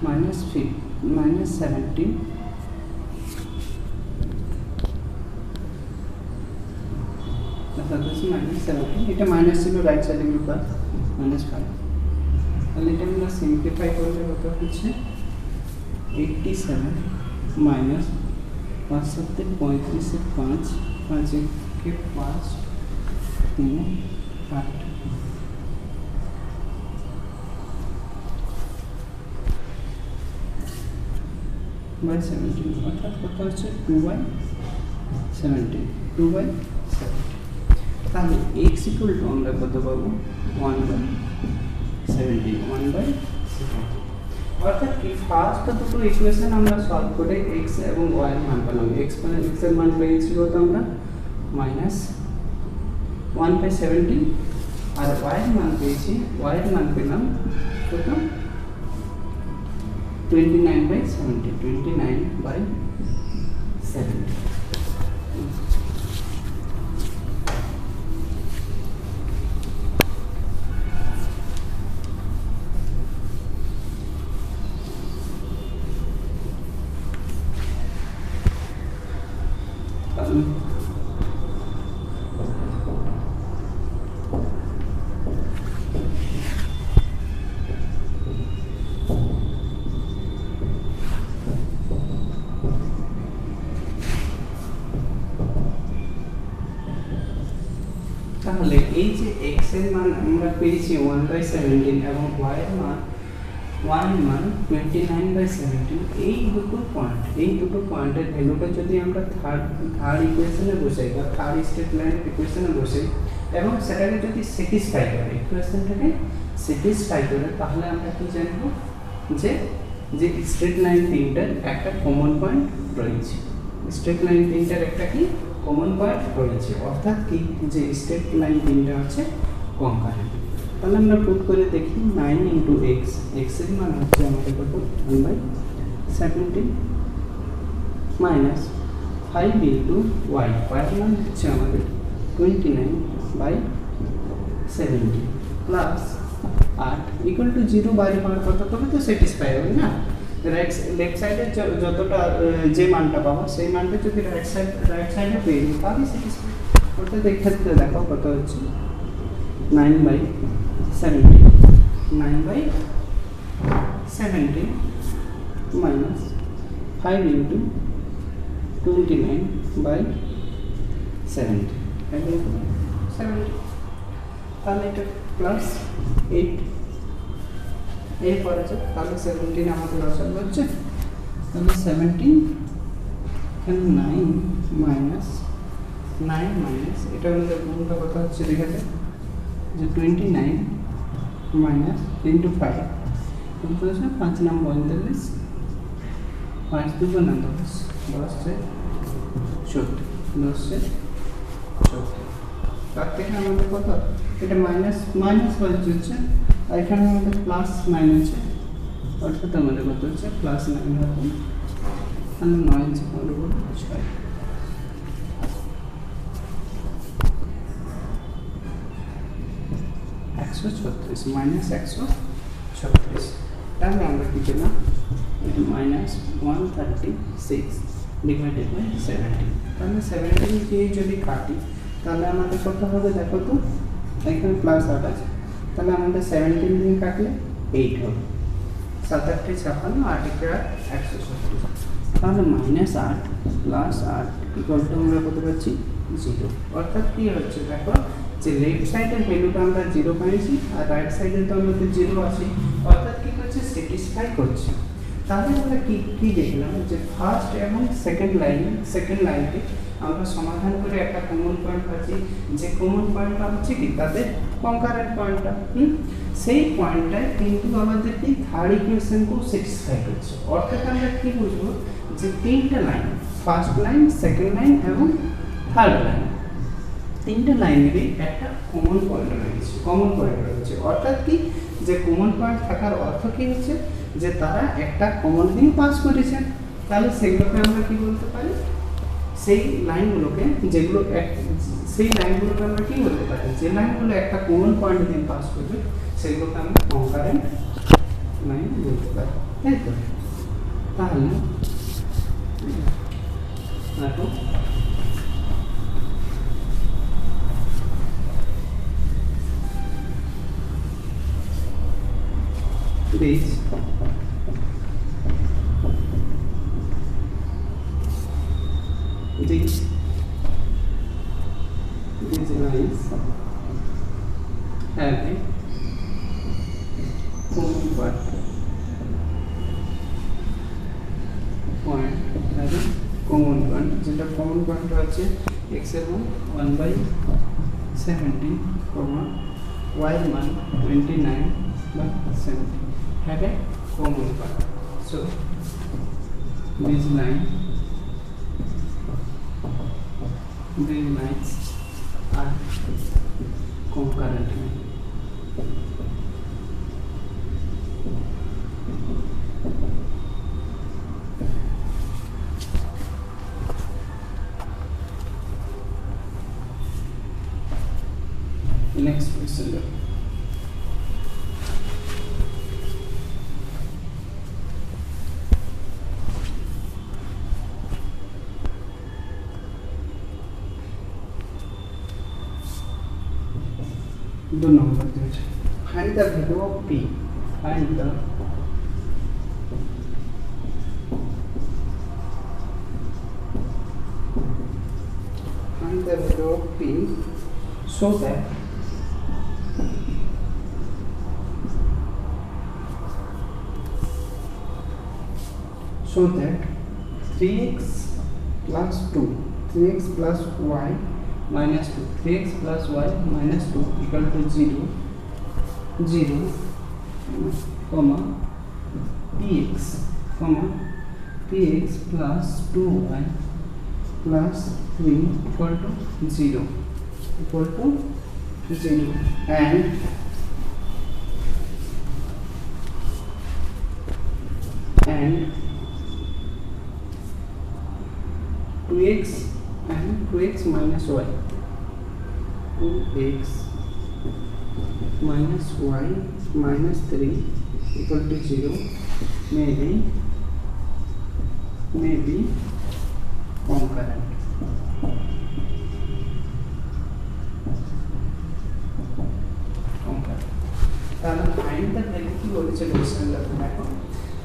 মাইনাস 17 এটা মাইনাস ছিল, রাইট সাইডে প্লাস -5। তাহলে এটা আমরা সিম্পলিফাই করলে কত হচ্ছে 87 মাইনাস 5 7 35 5 5 के 5 3 8 by 17 অর্থাৎ কত হচ্ছে 2/17 তাহলে x ইকুয়াল টু আমরা কত পাবো 1/17 অর্থাৎ কি ফার্স্ট দুটো ইকুয়েশন আমরা সলভ করে x এবং y এর মান পেলাম। x এর মান পেয়েছি কত আমরা -1/17 আর y এর মান পেয়েছি, y এর মান পেলাম কত 29/70 তাহলে এই যে x এর মান আমরা পেয়েছি 1/17 এবং y এর মান 29/17, এই দুটো পয়েন্টের ভ্যালুটা যদি আমরা থার্ড ইকুয়েশনে বসাই বা থার্ড স্টেট লাইন ইকুয়েশনে বসাই এবং সেটাকে যদি স্যাটিসফাই করে, ইকুয়েশনটাকে স্যাটিসফাই করে, তাহলে আমরা কি জানবো যে স্ট্রেট লাইন তিনটার একটা কমন পয়েন্ট রয়েছে। স্ট্রেট লাইন তিনটার একটা কি কমন পয়েন্ট রয়েছে, অর্থাৎ কি যে স্ট্রেট লাইন তিনটা হচ্ছে কনকারেন্ট। তাহলে আমরা পুট করে দেখি 9 into x, x এর মান হচ্ছে আমাদের কত 1/17 মাইনাস 5 into y, y এর মান হচ্ছে আমাদের 29/17 প্লাস 8 ইকুয়াল টু 0। বাইরে মান কত তবে তো স্যাটিসফাই হবে না, লেফট সাইডে যতটা যে মানটা পাবো সেই মানটা যদি রাইট সাইডে পেয়ে যাই তাহলে স্যাটিসফাই। অর্থাৎ এই ক্ষেত্রে দেখো কত হচ্ছে 9/17 মাইনাস 5 into 29/70 তাহলে এটা প্লাস 8 এরপরে আছে, তাহলে 17 আমাদের লসাগু হচ্ছে, তাহলে 17 এখানে 9 মাইনাস এটা আমাদের গুণটা কত হচ্ছে দেখা যায় যে 29 মাইনাস ইন্টু 5 কত হচ্ছে 5 নাম 45 5 2 না 10 10 তার থেকে আমাদের কত এটা মাইনাস হচ্ছে, আর এখানে আমাদের প্লাস 9 আছে, অর্থাৎ আমাদের কত হচ্ছে প্লাস 9 হবে, তাহলে 9 6 136 মাইনাস 136, তাহলে আমরা কি পেলাম এটা মাইনাস 136 ডিভাইডেড বাই 70। তাহলে 70 দিয়ে যদি কাটি তাহলে আমাদের কত হবে দেখো তো, এখানে প্লাস 8 আছে, তাহলে আমাদের 17 দিয়ে কাটলে 8 হবে। 7 8 56, 8 1 170। তাহলে -8 প্লাস 8 ইকুয়াল টু আমরা কত পাচ্ছি 0। অর্থাৎ কি হচ্ছে দেখো, যে লেফট সাইডের ভ্যালুটা আমরা 0 পাইছি আর রাইট সাইডে তো আমাদের 0 আছে, অর্থাৎ কি করছে স্যাটিসফাই করছে। তাহলে আমরা কি দেখলাম যে ফার্স্ট এবং সেকেন্ড লাইনকে আমরা সমাধান করে একটা কমন পয়েন্ট পাচ্ছি, যে কমন পয়েন্টটা হচ্ছে কি তাদের কনকারেন্ট পয়েন্টটা। সেই পয়েন্টটায় কিন্তু আমাদের কি থার্ড ইকুয়েশনকেও স্যাটিসফাই করছে। অর্থাৎ আমরা কি বুঝবো যে তিনটা line, first line, second line এবং থার্ড লাইন, তিনটা লাইনেরই একটা কমন পয়েন্ট রয়েছে। অর্থাৎ কি যে কমন পয়েন্ট থাকার অর্থ কি হচ্ছে যে তারা একটা কমন থিং পাস করেছে। তাহলে সেগুলোকে আমরা কি বলতে পারি, সেই লাইনগুলোকে আমরা কি বলতে পারি, যে লাইনগুলো একটা কমন পয়েন্ট দিয়ে পাস করবে সেগুলোকে আমরা কনকারেন্ট লাইন বলতে পারি, তাই তো? তাহলে দেখো these lines have a common point যেটা কমন পয়েন্ট হচ্ছে x এর মান 1/17, y এর মান 29/70 have a common point. So these lines are concurrent line. Next question. दो नंबर दिए, find the value of p, find the value of p so that 3x plus 2, 3x plus y minus 2, 3x plus y minus 2 equal to 0, comma px plus 2y plus 3 equal to 0, and 2x minus y, 2x minus y minus 3 equal to 0 may be concurrent. তাহলে ফাইন্ড দ্য ভ্যালু কি বলেছে কোশ্চেনটা দেখো,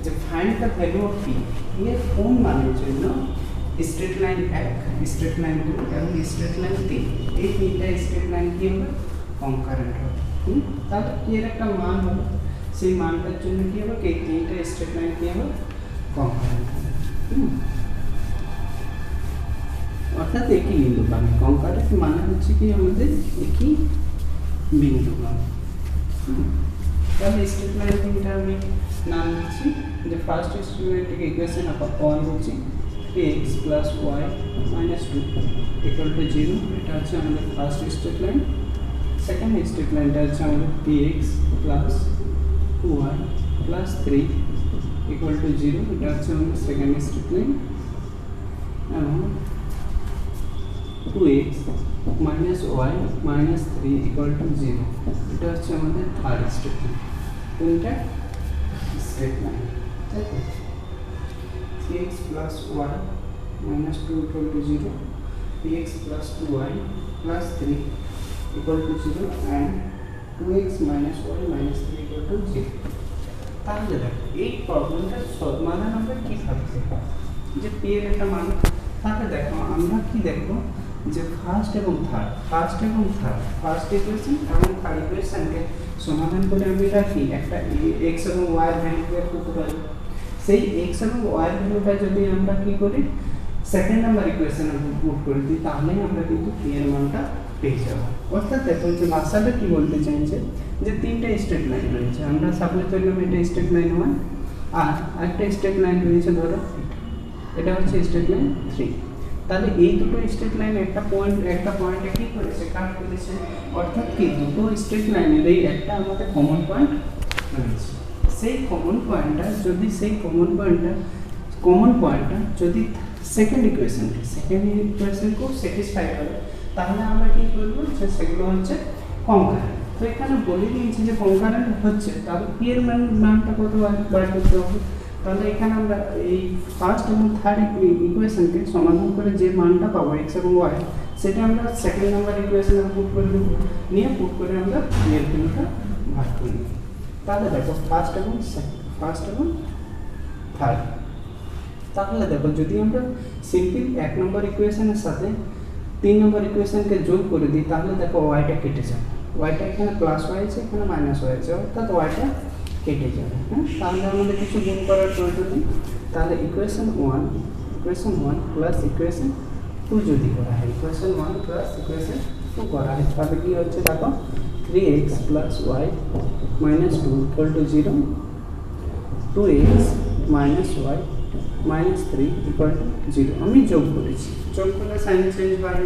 যে find the value of p এর কোন মানের জন্য স্ট্রেট লাইন 1, স্ট্রেট লাইন 2 এবং স্ট্রেট লাইন 3, এই তিনটা স্ট্রেট লাইন কি হবে কনকারেন্ট হবে। তাহলে কি এর একটা মান হবে, সেই মানটার জন্য কি হবে এই তিনটা স্ট্রেট লাইন কি হবে কনকারেন্ট হবে। অর্থাৎ একই বিন্দু পাবে, কনকারেন্ট মানে হচ্ছে কি আমাদের একই বিন্দু পাবে। তাহলে স্ট্রেট লাইন তিনটা আমি নাম দিচ্ছি, যে ফার্স্ট স্ট্রেট লাইনটিকে ইকুয়েশন অন করছি px plus y minus 2 equal to 0, এটা হচ্ছে আমাদের first straight line. Second straight লাইনটা হচ্ছে আমাদের px plus y plus 3 equal to 0, এটা হচ্ছে আমাদের সেকেন্ড স্ট্রেট লাইন। এবং 2x minus y minus 3 equal to 0, এটা হচ্ছে আমাদের থার্ড স্ট্রেট লাইন। কোনটা স্ট্রেট লাইন, তাই তো? 3x plus y minus 2 equal to 0, px plus 2y plus 3 equal to 0 and 2x minus y minus 3 equal to 0. তাহলে দেখো এই প্রবলেমটা সমাধান আমরা কি থাকছে যে p এর একটা মান তাহলে দেখো আমরা কি দেখব যে ফার্স্ট এবং থার্ড ফার্স্ট ইকুয়েশন এবং থার্ড ইকুয়েশনকে সমাধান করে আমি রাখি একটা x এবং y এর ভ্যালু বের করতে পারি সেই x এবং y এর ভ্যালুটা যদি আমরা কি করি সেকেন্ড নাম্বার ইকুয়েশনে পুট করে দিই তাহলে আমরা কিন্তু p এর মানটা পেয়ে যাব অর্থাৎ দেখো যে ভাষাটা কি বলতে চাইছে যে তিনটা স্ট্রেট লাইন রয়েছে আমরা সাপোজ করলাম এটা স্ট্রেট লাইন 1 আর একটা স্ট্রেট লাইন রয়েছে ধরো এটা হচ্ছে স্ট্রেট লাইন 3 তাহলে এই দুটো স্ট্রেট লাইন একটা পয়েন্টে কি করেছে কাট করেছে অর্থাৎ কি দুটো স্ট্রেট লাইনের এই একটা আমাদের কমন পয়েন্ট রয়েছে সেই কমন পয়েন্টটা যদি সেকেন্ড ইকুয়েশনকে স্যাটিসফাই করে তাহলে আমরা কি করব যে সেগুলো হচ্ছে কনকারেন্ট তো এখানে বলে দিয়েছি যে কনকারেন্ট হচ্ছে তাহলে p এর মানটা কত বার করতে হবে তাহলে এখানে আমরা এই ফার্স্ট এবং থার্ড ইকুয়েশনকে সমাধান করে যে মানটা পাবো x এবং y সেটা আমরা সেকেন্ড নাম্বার ইকুয়েশনে পুট করে দেব নিয়ে পুট করে আমরা p এর ভ্যালুটা ভাগ করে নেব তাহলে দেখো ফার্স্ট এবং থার্ড তাহলে দেখো যদি আমরা সিম্পল এক নম্বর ইকুয়েশনের সাথে 3 নম্বর ইকুয়েশনকে যোগ করে দিই তাহলে দেখো yটা কেটে যাবে yটা এখানে প্লাস y আছে এখানে মাইনাস y আছে অর্থাৎ yটা কেটে যাবে হ্যাঁ তাহলে আমাদের কিছু গুণ করার প্রয়োজন নেই তাহলে ইকুয়েশন 1 প্লাস ইকুয়েশন 2 যদি করা হয় ইকুয়েশন 1 প্লাস ইকুয়েশন 2 করা হয় তাহলে কি হচ্ছে দেখো 3x plus y minus 2 equal to 0 2x minus y minus 3 equal to 0 আমি যোগ করেছি যোগ করলে সাইন চেঞ্জ হয়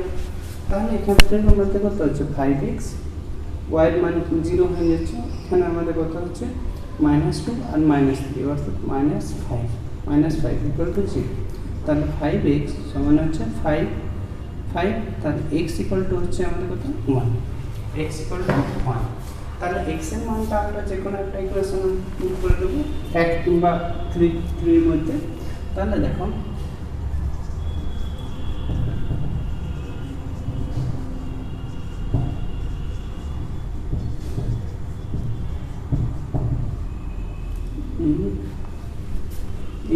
তাহলে এখান থেকে আমাদের কত হচ্ছে 5x y এর মান 0 হয়ে যাচ্ছে এখানে আমাদের কত হচ্ছে -2 আর -3 অর্থাৎ -5 equal to 0 তাহলে 5x সমান হচ্ছে 5 তাহলে x equal to হচ্ছে আমাদের কত 1 x equal to 1 তাহলে x এর মানটা আমরা যে কোনো একটা ইকুয়েশনে পুট করে দেব 1 কিংবা 3 এর মধ্যে তাহলে দেখো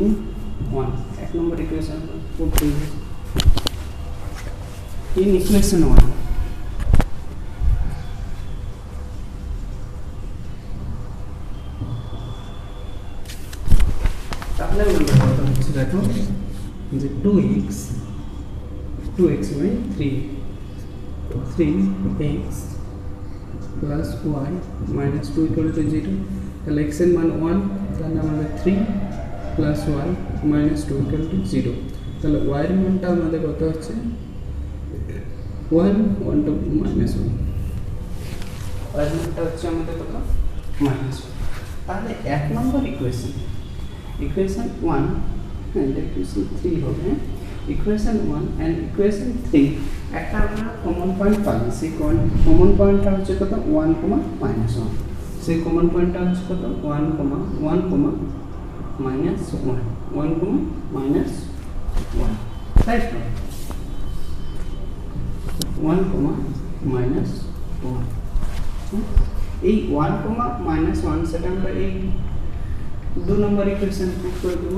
in 1 এক নম্বর ইকুয়েশন পুট করে দেব in equation 1 তাহলে আমরা কত হচ্ছে দেখো যে 2x মানে 3x plus y minus 2 equal to 0 তাহলে x এর মান 1 তাহলে আমাদের 3 plus y minus 2 equal to 0 তাহলে y এর মানটা আমাদের কত হচ্ছে 1 to minus 1 y এর মানটা হচ্ছে আমাদের কত minus 1 তাহলে এক নম্বর ইকুয়েশন 1 and equation 3 হবে equation 1 and equation 3 একটা আমরা কমন পয়েন্ট পাই সেই কমন পয়েন্টটা হচ্ছে কত 1, -1 সেই কমন পয়েন্টটা হচ্ছে কত 1, -1 তাই তো 1, -1 এই 1, -1 সেটা আমরা এই 2 নম্বর ইকুয়েশন পুট করে দেব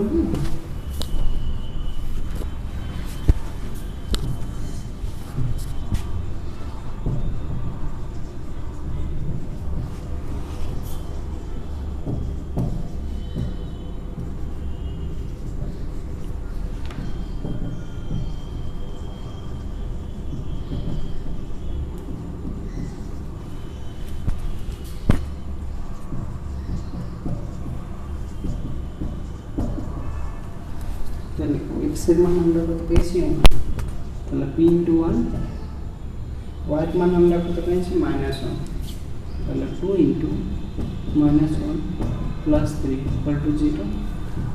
তাহলে x এর মান আমরা কত পেয়েছি তাহলে p * 1 y এর মান আমরা কত পেয়েছি -1 তাহলে 2 * -1 plus 3 equal to 0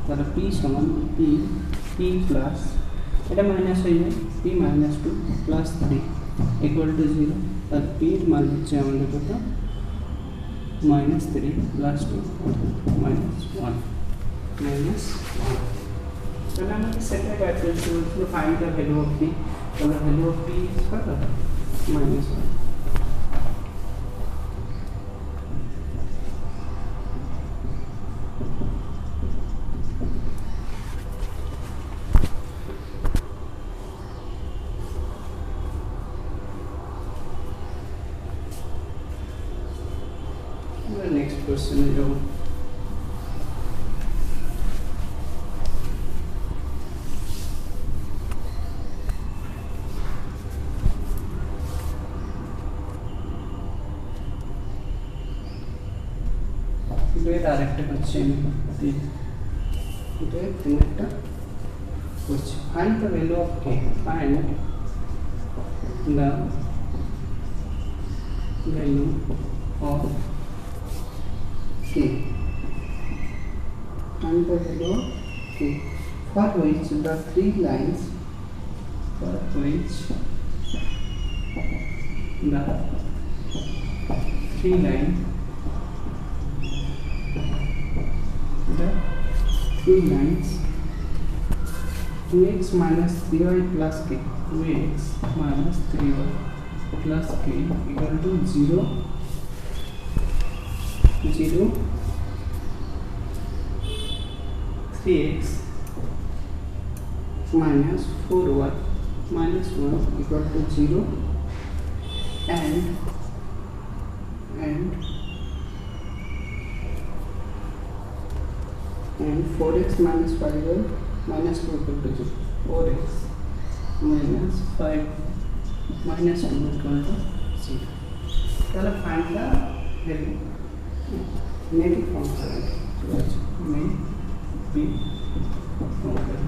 তাহলে p সমান p plus এটা মাইনাস হয়ে যায় p - 2 plus 3 equal to 0 তাহলে p এর মান হচ্ছে আমাদের কত -3 plus 2 -1 তাহলে আমাদের সেটা বাইরে find the value of p তাহলে ভ্যালু অফ p কত minus 1. The next question is আরেকটা কোশ্চেন একটা question find the value of k find the value of k find the value of k for which the three lines the three lines 2x minus 3y plus k 2x minus 3y plus k equal to 0 3x minus 4y minus 1 equal to 0 and 4x minus 5y minus 2 equal to 0. 4x minus 5 minus 2 equal to 0. Then find the value. Maybe constant. May be constant.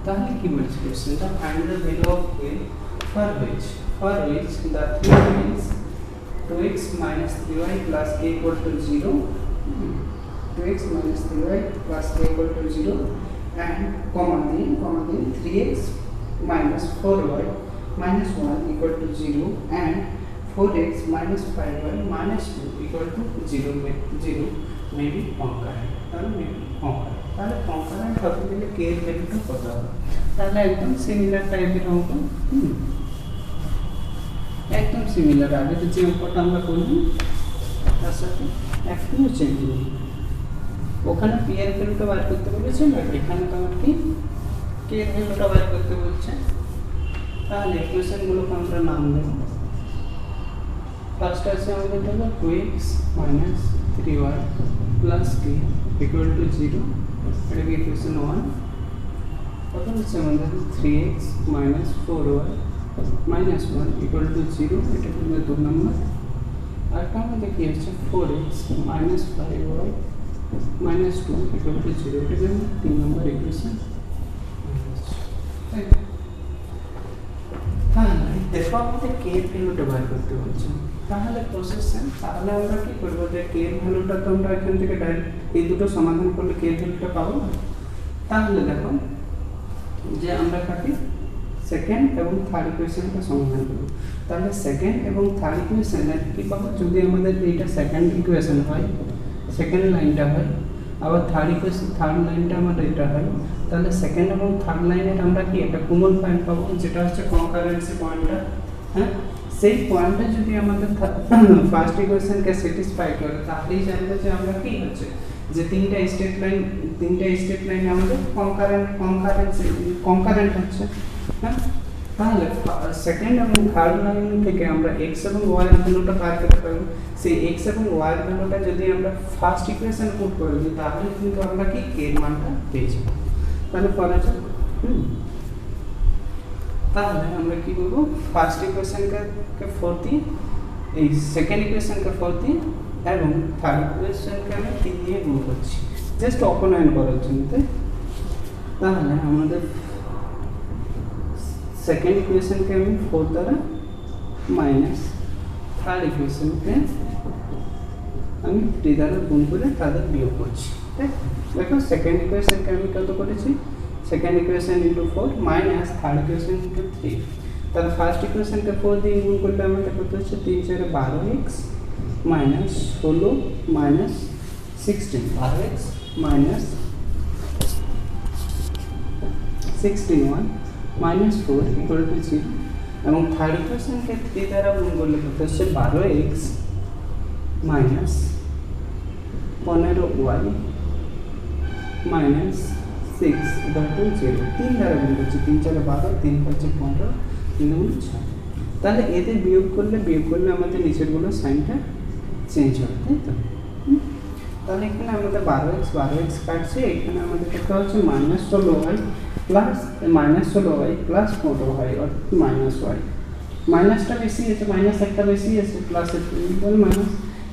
তাহলে কি বলছে কোশ্চেনটা find the value of k for which the three lines 2x minus 3y plus k equal to 0 2x minus 3y plus k equal to 0 and comma then 3x minus 4y minus 1 equal to 0 and 4x minus 5y minus 2 equal to 0 may be concurrent. তাহলে concurrent হতে গেলে k এর ভ্যালুটা কত হবে? তাহলে একদম সিমিলার টাইপের অঙ্ক, একদম সিমিলার। আগে তো যে অঙ্কটা আমরা করলাম তার সাথে একটু চেঞ্জ নেই। ওখানে p এর ভ্যালুটা বার করতে বলেছে, বাট এখানে তো আমার কি k এর ভ্যালুটা বার করতে বলছে। তাহলে ইকুয়েশনগুলোকে আমরা নাম দেব। ফার্স্ট আছে আমাদের হলো 2x minus 3y plus k equal to 0, এটা কি ইকুয়েশন 1। কত হচ্ছে আমাদের 3x minus 4y minus 1 equal to 0, এটা হলো 2 নম্বর। আর আমাদের কি হচ্ছে 4x minus 5y minus 2 equal to 0, এটা হলো 3 নম্বর ইকুয়েশন। তাহলে দেখো আমাদের k এর ভ্যালুটা বার করতে বলছে। তাহলে প্রসেসন, তাহলে আমরা কি করব যে k এর ভ্যালুটা তো আমরা এখান থেকে ডাইরেক্ট এই দুটো সমাধান করলে k এর ভ্যালুটা পাবো না। তাহলে দেখো যে আমরা কাটি সেকেন্ড এবং থার্ড ইকুয়েশনটা সমাধান করব। তাহলে সেকেন্ড এবং থার্ড ইকুয়েশনের কি পাবো, যদি আমাদের এইটা সেকেন্ড ইকুয়েশন হয়, সেকেন্ড লাইনটা হয়, আবার থার্ড ইকুয়েশন থার্ড লাইনটা আমাদের এটা হয়, তাহলে সেকেন্ড এবং থার্ড লাইনের আমরা কি একটা কমন পয়েন্ট পাবো, যেটা হচ্ছে কনকারেন্সি পয়েন্টটা। হ্যাঁ, সেই পয়েন্টটা যদি আমাদের ফার্স্ট ইকুয়েশনকে স্যাটিসফাই করে, তাহলেই জানবো যে আমরা কি হচ্ছে যে তিনটা স্টেট লাইন আমাদের কনকারেন্ট হচ্ছে। হ্যাঁ, তাহলে সেকেন্ড এবং থার্ড লাইন থেকে আমরা x এবং y এর ভ্যালুটা বার করতে পারবো। সেই x এবং y এর ভ্যালুটা যদি আমরা ফার্স্ট ইকুয়েশন পুট করে দিই, তাহলে কিন্তু আমরা কি k এর মানটা পেয়ে যাব। তাহলে পরে যাক। তাহলে আমরা কি করব, ফার্স্ট ইকুয়েশনকে 4 দিয়ে, এই সেকেন্ড ইকুয়েশনকে 4 দিয়ে এবং থার্ড ইকুয়েশনকে আমি 3 দিয়ে গুণ করছি, জাস্ট অপনয়ন করার জন্য। তাহলে আমাদের সেকেন্ড ইকুয়েশনকে আমি 4 দ্বারা মাইনাস থার্ড ইকুয়েশনকে আমি 3 দ্বারা গুণ করে তাদের বিয়োগ করছি। দেখো সেকেন্ড ইকুয়েশনকে আমি কত করেছি, second equation into 4 minus third equation into 3। তাহলে ফার্স্ট ইকুয়েশনকে 4 দিয়ে গুণ করলে আমাদের কত হচ্ছে 3 4 12x minus 16 minus 16, 12x minus 16 minus 4 equal to 0 এবং থার্ড ইকুয়েশনকে 3 দ্বারা গুণ করলে কত হচ্ছে 12x minus 15y minus 6 equal to 0 3 দ্বারা গুণ করছি 3 4 12 3 5 15 3 গুণ 6 তাহলে এতে বিয়োগ করলে আমাদের নিচেরগুলো সাইনটা চেঞ্জ হবে তাই তো তাহলে এখানে আমাদের 12x কাটছে এখানে আমাদের কত হচ্ছে -16y plus -16y plus 15y অর্থাৎ -y মাইনাসটা বেশি আছে মাইনাস একটা বেশি আছে প্লাস এর মাইনাস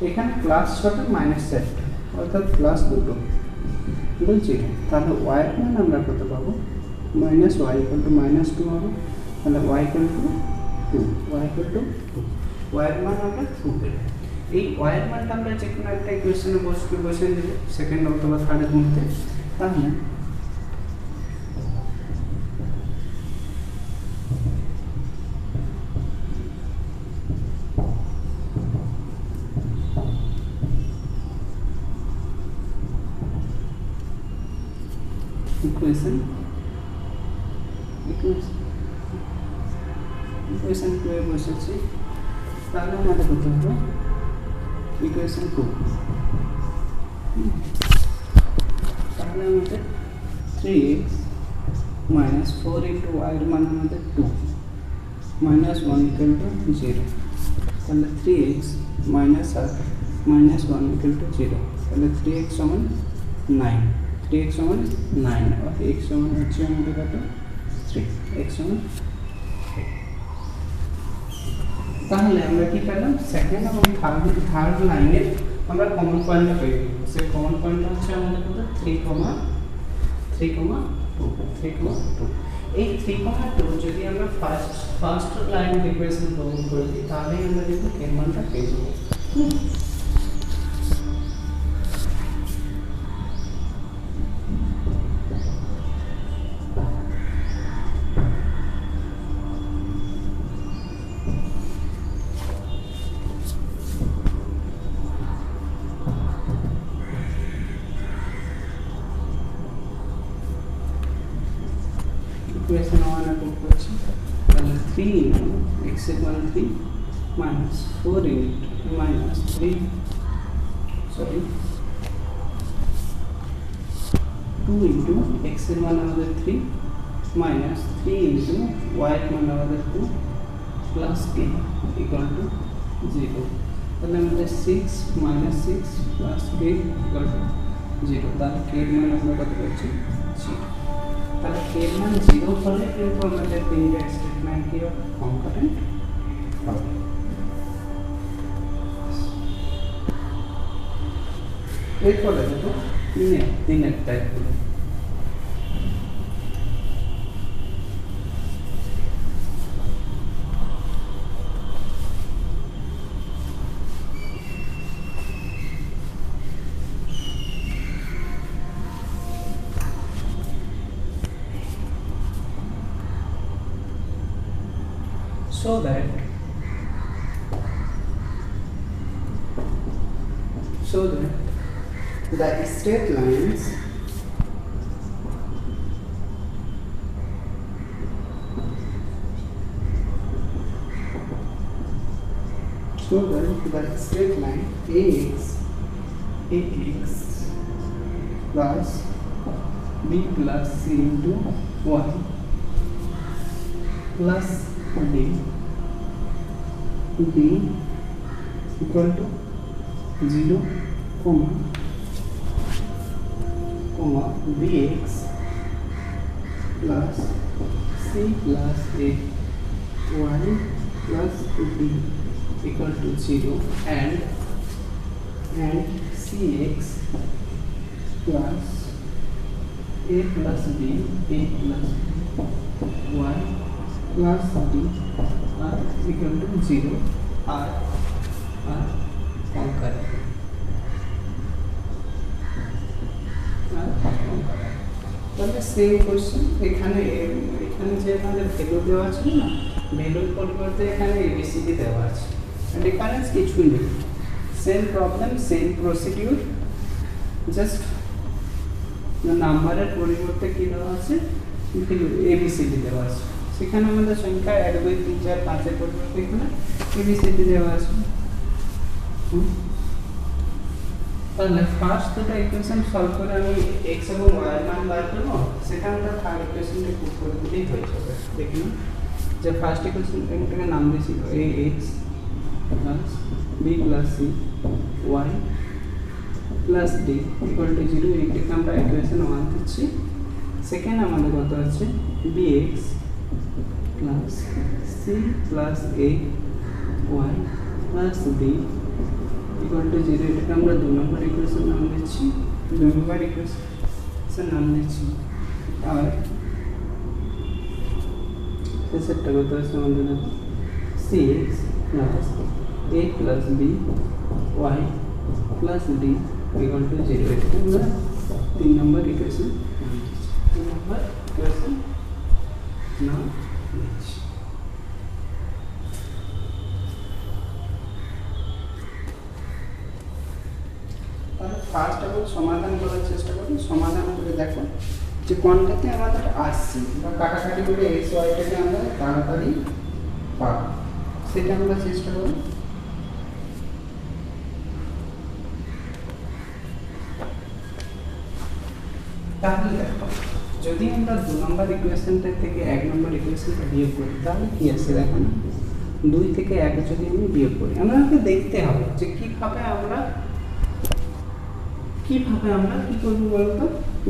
এখানে প্লাস 6টা মাইনাস 4টা অর্থাৎ প্লাস 2টো বলছি তাহলে y এর মান আমরা কত পাবো -y = -2 হবে তাহলে y = 2 y এর মান আমরা 2 পেলাম এই y এর মানটা আমরা যে কোনো একটা ইকুয়েশনে বসিয়ে দেব সেকেন্ড অথবা থার্ডের মধ্যে তাহলে ইকুয়েশন 2 এ বসেছি তাহলে আমাদের কত হবে ইকুয়েশন 2 তাহলে আমাদের 3x minus 4 into y এর মান আমাদের 2 minus 1 equal to 0 তাহলে 3x minus 1 equal to 0 তাহলে 3x সমান 9 3x সমান 9 আর x সমান হচ্ছে আমাদের কত 3 x সমান তাহলে আমরা কি পেলাম সেকেন্ড এবং থার্ড লাইনে আমরা কমন পয়েন্টটা পেয়ে গেলাম সেই কমন পয়েন্টটা হচ্ছে আমাদের কত 3,2 এই 3,2 যদি আমরা ফার্স্ট লাইন ইকুয়েশন গ্রহণ করে দিই তাহলে আমরা কিন্তু এর মানটা পেয়ে যাব इक्वेशन 1 अप्लाई করছি তাহলে 3 into x equal 3 minus 4 into minus 3 sorry 2 into x এর মান আমাদের 3 minus 3 into y এর মান আমাদের 2 plus k equal to 0 তাহলে আমাদের 6 minus 6 plus k equal to 0 তাহলে k এর মান আমরা কত পাচ্ছি 0 তাহলে k এর মান 0 হলে কিন্তু আমাদের তিনটা স্টেটমেন্ট কি হবে কনকারেন্ট হবে এরপরে দেখো তিনের টাইপগুলো so that the straight lines so that the straight line ax plus b plus c into 1 plus d equal to 0 comma bx plus c plus a y plus d equal to 0 and cx plus a plus b plus y plus d are equal to 0 are concurrent. তাহলে সেম কোশ্চেন এখানে যে আমাদের ভ্যালু দেওয়া আছে না ভ্যালুর পরিবর্তে এখানে এবিসিডি দেওয়া আছে ডিফারেন্স কিছুই নেই same problem same procedure just নাম্বারের পরিবর্তে কি দেওয়া আছে এবিসিডি দেওয়া আছে, সেখানে আমাদের সংখ্যা 1 2 3 4 5 এর পরিবর্তে এখানে এবিসিডি দেওয়া আছে। তাহলে ফার্স্ট দুটো ইকুয়েশন সলভ করে আমি এক্স এবং ওয়াই এর মান বার করব, সেটা আমরা থার্ড ইকুয়েশনটা পুট করে দিলেই হয়ে যাবে। দেখুন যে ফার্স্ট ইকুয়েশন এটাকে নাম দিয়েছি a x plus b plus c y plus d equal to 0, এটাকে আমরা ইকুয়েশন 1 দিচ্ছি। সেকেন্ড আমাদের কত আছে bx plus c plus a y plus d equal to 0, এটাকে আমরা 2 নম্বর ইকুয়েশন নাম দিচ্ছি। 2 নম্বর ইকুয়েশন নাম দিচ্ছি। আর শেষেরটা কত আছে আমাদের দেখো cx plus a plus b y plus d equal to 0, এটাকে আমরা 3 নম্বর ইকুয়েশন নাম দিচ্ছি। তাহলে ফার্স্ট এবং সমাধান করার চেষ্টা করি। সমাধান করে দেখো যে কোনটাতে আমাদের আসছে বা কাটাকাটি করে এক্স ওয়াইটাকে আমরা তাড়াতাড়ি পাবো, সেটা আমরা চেষ্টা করি। তাহলে দেখো যদি আমরা 2 নম্বর ইকুয়েশনটা থেকে 1 নম্বর ইকুয়েশনটা বিয়োগ করি তাহলে কি আসে দেখো না, 2 থেকে 1 যদি আমি বিয়োগ করি, আমাকে দেখতে হবে যে কিভাবে আমরা কি করবো বলতো,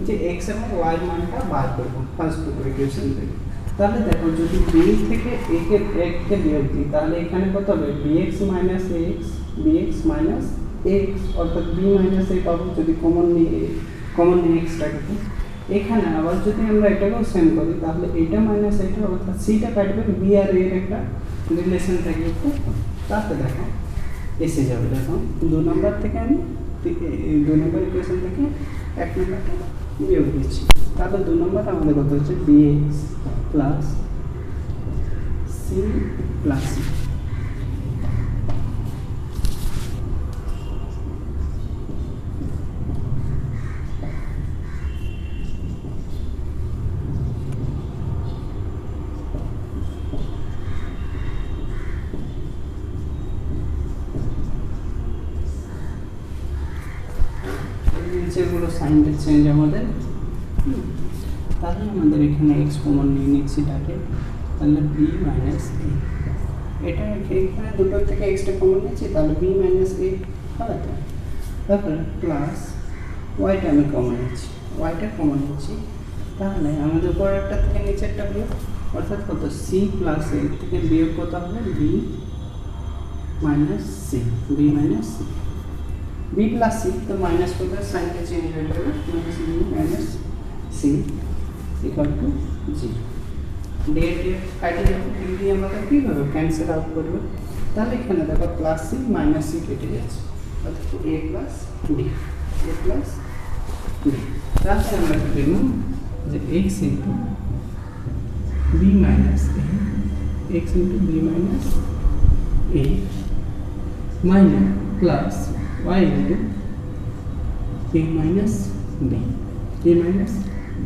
যে x এবং y মানটা বার করবো ফার্স্ট ইকুয়েশন থেকে। তাহলে দেখো যদি 2 থেকে 1 কে বিয়োগ দিই তাহলে এখানে কত হবে bx minus x bx minus x অর্থাৎ b minus a পাবো যদি কমন নিই x টাকে। এখানে আবার যদি আমরা এটাকেও সেম করি তাহলে এটা মাইনাস এটা অর্থাৎ c টা কাটবে b আর a এর একটা রিলেশন থাকবে, তাতে দেখো এসে যাবে। দেখো 2 নম্বর থেকে আমি 2 নম্বর ইকুয়েশন থেকে 1 নম্বরটা বিয়োগ দিচ্ছি, তাহলে 2 নম্বর আমাদের কত হচ্ছে bx plus c plus c। যেগুলো সাইনটা চেঞ্জ আমাদের, তাহলে আমাদের এখানে এক্স কমন নিয়ে নিচ্ছি তাকে, তাহলে বি মাইনাস এ, এটা এখানে দুটো থেকে এক্সটা কমন নিচ্ছি তাহলে বি মাইনাস এ হবে। তারপরে প্লাস ওয়াইটা আমি কমন নিচ্ছি, তাহলে আমাদের উপরেরটা থেকে নিচেরটা বিয়োগ, অর্থাৎ কত সি প্লাস এ থেকে বিয়োগ কত হবে B minus C, B minus C, b plus c तो माइनस को तो साइन के चेंज हो जाएगा minus b minus c equal to 0। डेट काटे যাবে কিন্তু আমরা কি করব ক্যান্সেল আউট করব, তাহলে এখানে দেখো প্লাস c মাইনাস c কেটে যাচ্ছে অর্থাৎ a প্লাস b, তাহলে আমরা কি লিখব যে x into b minus a, x into b minus a minus plus y into a minus b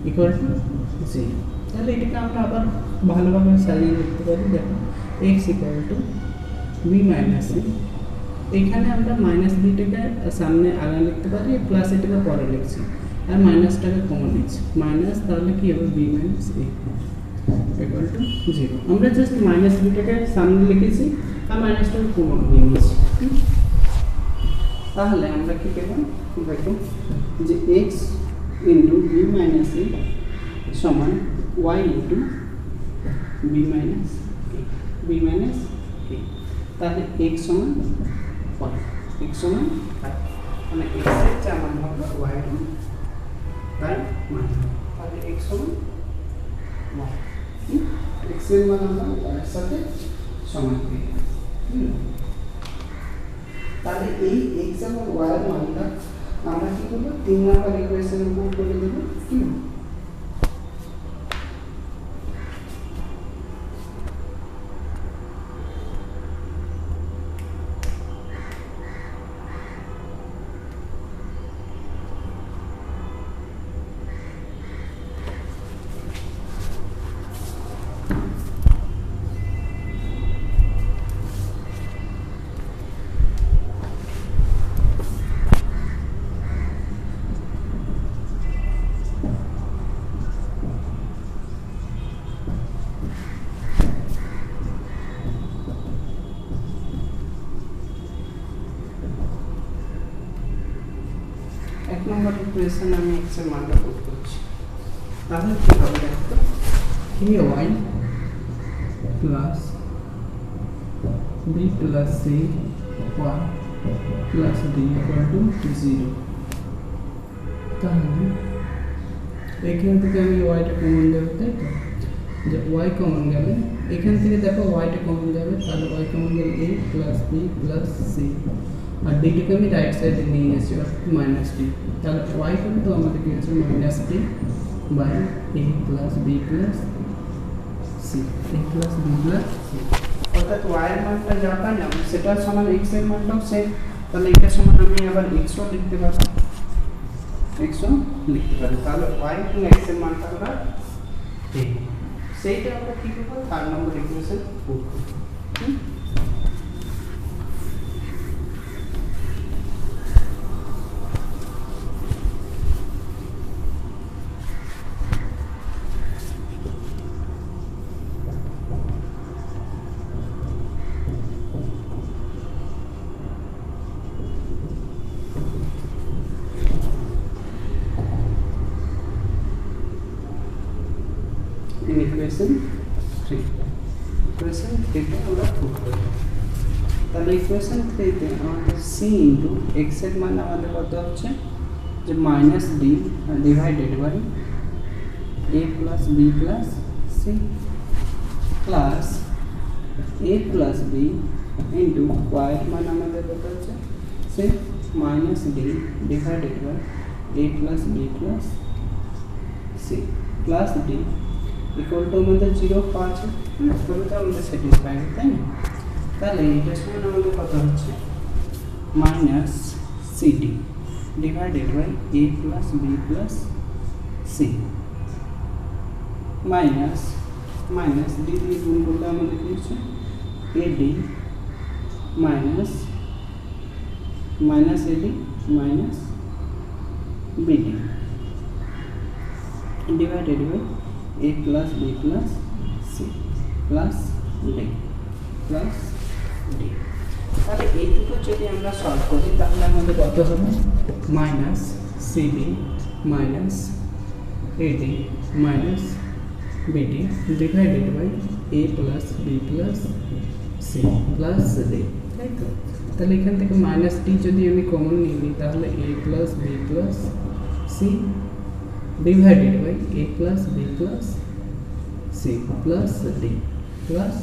equal to 0। তাহলে এটাকে আমরা আবার ভালোভাবে সাজিয়ে লিখতে পারি। দেখো x equal to b minus a, এখানে আমরা মাইনাস বিটাকে সামনে আগে লিখতে পারি, প্লাস এটাকে পরে লিখছি আর মাইনাসটাকে কমন নিচ্ছি, মাইনাস তাহলে কি হবে b minus a equal to 0। আমরা জাস্ট মাইনাস বিটাকে সামনে লিখেছি আর মাইনাসটাকে কমন নিয়ে নিয়েছি। তাহলে আমরা কি পেলাম দেখো যে x into b minus a সমান y into b minus a, তাহলে x সমান মানে x এর যা মান হবে y এর তাই মান, তাহলে x সমান y, x এর মান আমরা y এর সাথে সমান করি। তাহলে এই x এবং y এর মানটা আমরা কি করব 3 নম্বর ইকুয়েশনের উপর করে দেব। নম্বর ইকুয়েশন আমি x এর মানটা পুট করছি, তাহলে কি হবে দেখো, ay plus b plus c y plus d equal to 0। তাহলে এখান থেকে আমি y টা কমন দেব, তাই তো, যে y কমন গেলে এখান থেকে দেখো y টা কমন যাবে, তাহলে y কমন গেলে a plus b plus c, আর d টাকে আমি রাইট সাইডে নিয়ে এসেছি অর্থাৎ মাইনাস d, তাহলে y কিন্তু আমাদের কি আছে minus d by a plus b plus c, a plus b plus c, অর্থাৎ y এর মানটা যা পাইলাম সেটা সমান x এর মানটাও সেম, তাহলে এটা সমান আমি আবার x ও লিখতে পারবো, x ও লিখতে পারি, তাহলে y এবং x এর মানটা আমরা পেয়ে সেইটা আমরা কি করব, 4 নম্বর ইকুয়েশন পুট করব। in equation 3 equation 3 তে আমরা পুট করব, তাহলে equation 3 তে আমাদের c into x এর মান আমাদের কত হচ্ছে যে minus d divided by a plus b plus c plus a plus b into y এর মান আমাদের কত হচ্ছে সে minus d divided by a plus b plus c plus d equal to আমাদের 0 পাওয়া আছে, তবে তো আমাদের স্যাটিসফাই, তাই না? তাহলে এটার সমান আমাদের কত হচ্ছে minus cd divided by a plus b plus c minus minus d দিয়ে গুণ করলে আমাদের কি হচ্ছে ad minus minus ad minus bd divided by a plus b plus c plus d plus d, তাহলে এই দুটো যদি আমরা সলভ করি তাহলে আমাদের কত হবে minus cd minus ad minus bd divided by a plus b plus c plus d, তাই তো? তাহলে এখান থেকে মাইনাস d যদি আমি কমন নিই তাহলে a plus b plus c divided by a plus b plus c plus d plus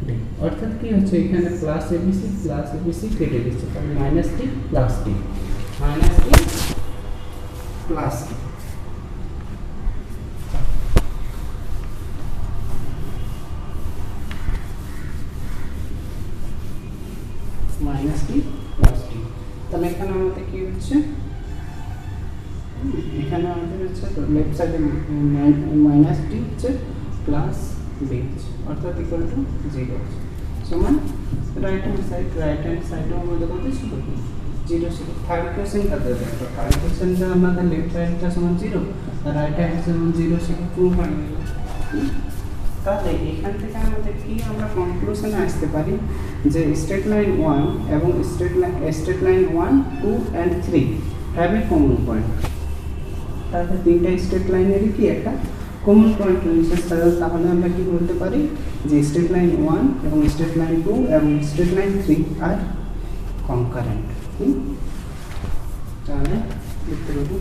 d, অর্থাৎ কি হচ্ছে এখানে প্লাস abc কেটে দিচ্ছে, তাহলে minus d plus d minus d plus d minus d plus d, তাহলে এখানে আমাদের কি হচ্ছে এখানে আমাদের হচ্ছে তো লেফট সাইডে মাইনাস d হচ্ছে প্লাস d অর্থাৎ ইকুয়াল টু 0 সমান রাইট হ্যান্ড সাইডেও আমাদের কত ছিল 0 ছিল। থার্ড ইকুয়েশনটাতে দেখো, থার্ড ইকুয়েশনটা আমাদের লেফট সাইডটা সমান 0 আর রাইট হ্যান্ড সমান 0 সেটা প্রুভ হয়ে গেল। তাহলে এখান থেকে আমাদের কি আমরা কনক্লুশনে আসতে পারি যে স্ট্রেট লাইন 1 এবং straight line 1 2 and 3 have a common point, তাহলে তিনটা স্ট্রেট লাইনেরই কি একটা কমন পয়েন্ট রয়েছে, তাহলে আমরা কি বলতে পারি যে স্ট্রেট লাইন 1 এবং স্ট্রেট লাইন 2 এবং স্ট্রেট লাইন 3 আর কনকারেন্ট। তাহলে লিখতে পারবো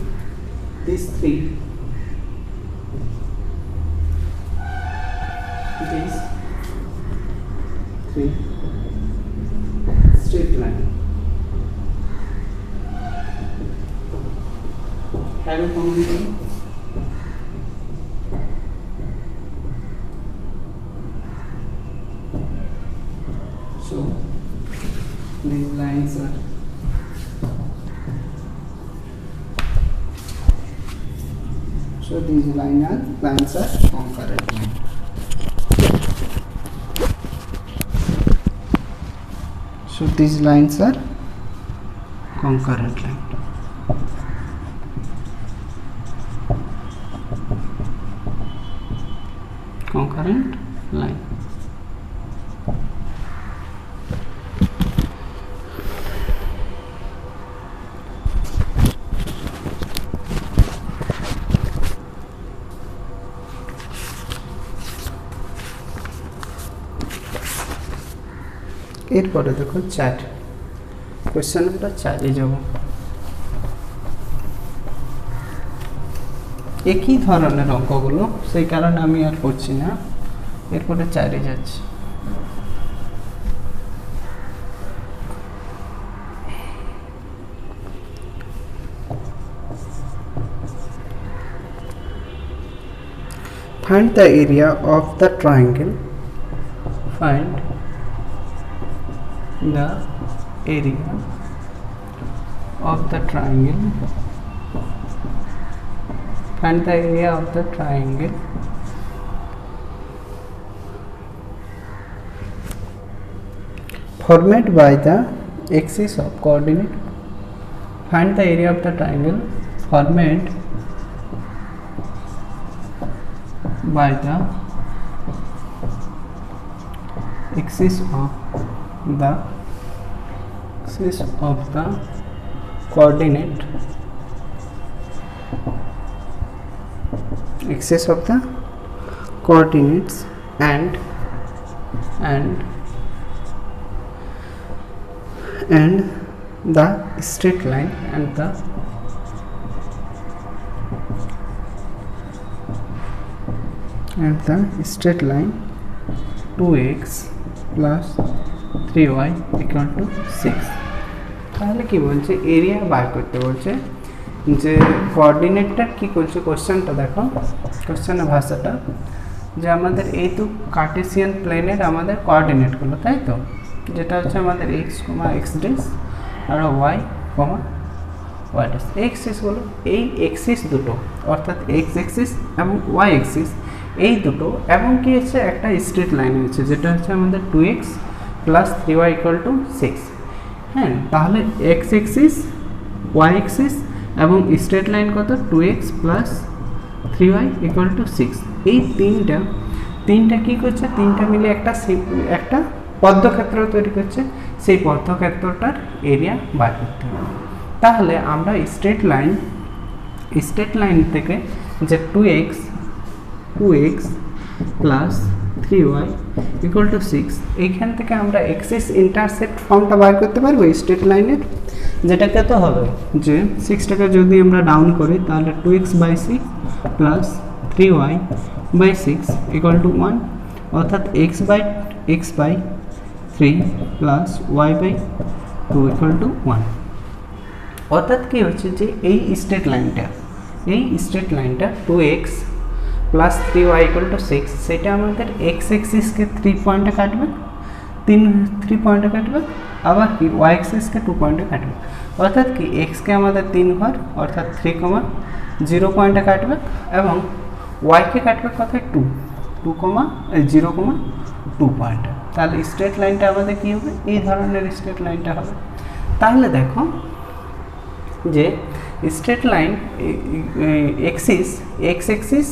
these three straight line have a common point so these lines are concurrent line. So these lines are concurrent line. Concurrent line. এরপরে দেখো 4 কোশ্চেন নাম্বার 4 এ যাব। একই ধরনের অঙ্কগুলো, সেই কারণে আমি আর করছি না, এরপরে 4 এ যাচ্ছি। Find the area of the triangle. Find the area of the triangle. Find the area of the triangle formed by the axis of coordinate. Find the area of the triangle formed by the axis of the coordinate, axis of the coordinates and the straight line and the straight line 2x plus 3y equal to 6। তাহলে কি বলছে, এরিয়া বার করতে বলছে, যে কোঅর্ডিনেটটা কি করছে, কোশ্চেনটা দেখো, কোশ্চেনের ভাষাটা, যে আমাদের এই তো কার্টেসিয়ান প্লেনের আমাদের কোঅর্ডিনেটগুলো, তাই তো, যেটা হচ্ছে আমাদের এক্স কমা এক্স ড্যাশ আর ওয়াই কমা ওয়াই ড্যাশ। এক্সিসগুলো, এই এক্সিস দুটো অর্থাৎ এক্স এক্সিস এবং ওয়াই এক্সিস এই দুটো, এবং কি হচ্ছে একটা স্ট্রেট লাইন হচ্ছে যেটা হচ্ছে আমাদের 2x plus 3y equal to 6। হ্যাঁ, তাহলে এক্স এক্সিস, ওয়াই এক্সিস এবং স্ট্রেট লাইন কত, 2x plus 3y equal to 6। এই তিনটা কি করছে, তিনটা মিলে একটা পদ্মক্ষেত্র তৈরি করছে। সেই পদ্মক্ষেত্রটার এরিয়া বার করতে হবে। তাহলে আমরা স্ট্রেট লাইন থেকে যে 2x plus 3y equal to 6, এইখান থেকে আমরা এক্সিস ইন্টারসেক্ট ফর্মটা বার করতে পারবো স্ট্রেট লাইনের, যেটাকে তো হবে যে 6টাকে যদি আমরা ডাউন করি তাহলে 2x by 6 plus 3y by 6 equal to 1, অর্থাৎ x by 3 plus y by 2 equal to 1। অর্থাৎ কি হচ্ছে যে এই স্ট্রেট লাইনটা 2x plus 3y equal to 6, সেটা আমাদের এক্স এক্সিসকে 3 পয়েন্টে কাটবে, 3 পয়েন্টে কাটবে, আবার কি ওয়াই এক্সিসকে 2 পয়েন্টে কাটবে। অর্থাৎ কি এক্সকে আমাদের 3 ঘর অর্থাৎ 3,0 পয়েন্টে কাটবে, এবং ওয়াইকে কাটবে কোথায় 0,2 পয়েন্টে। তাহলে স্ট্রেট লাইনটা আমাদের কী হবে, এই ধরনের স্ট্রেট লাইনটা হবে। তাহলে দেখো যে straight line axis, X axis,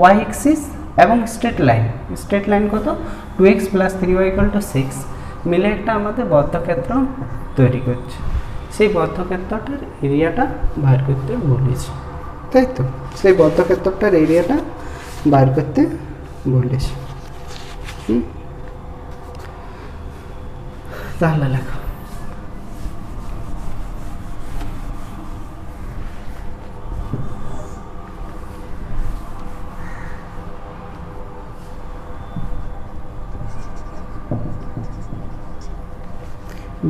Y axis এবং স্ট্রেট লাইন কত, 2x plus 3y equal to 6 মিলে একটা আমাদের বদ্ধক্ষেত্র তৈরি করছে। সেই বদ্ধক্ষেত্রটার এরিয়াটা বার করতে বলেছি, তাই তো, সেই বদ্ধক্ষেত্রটার এরিয়াটা বার করতে বলেছি। তাহলে লেখো,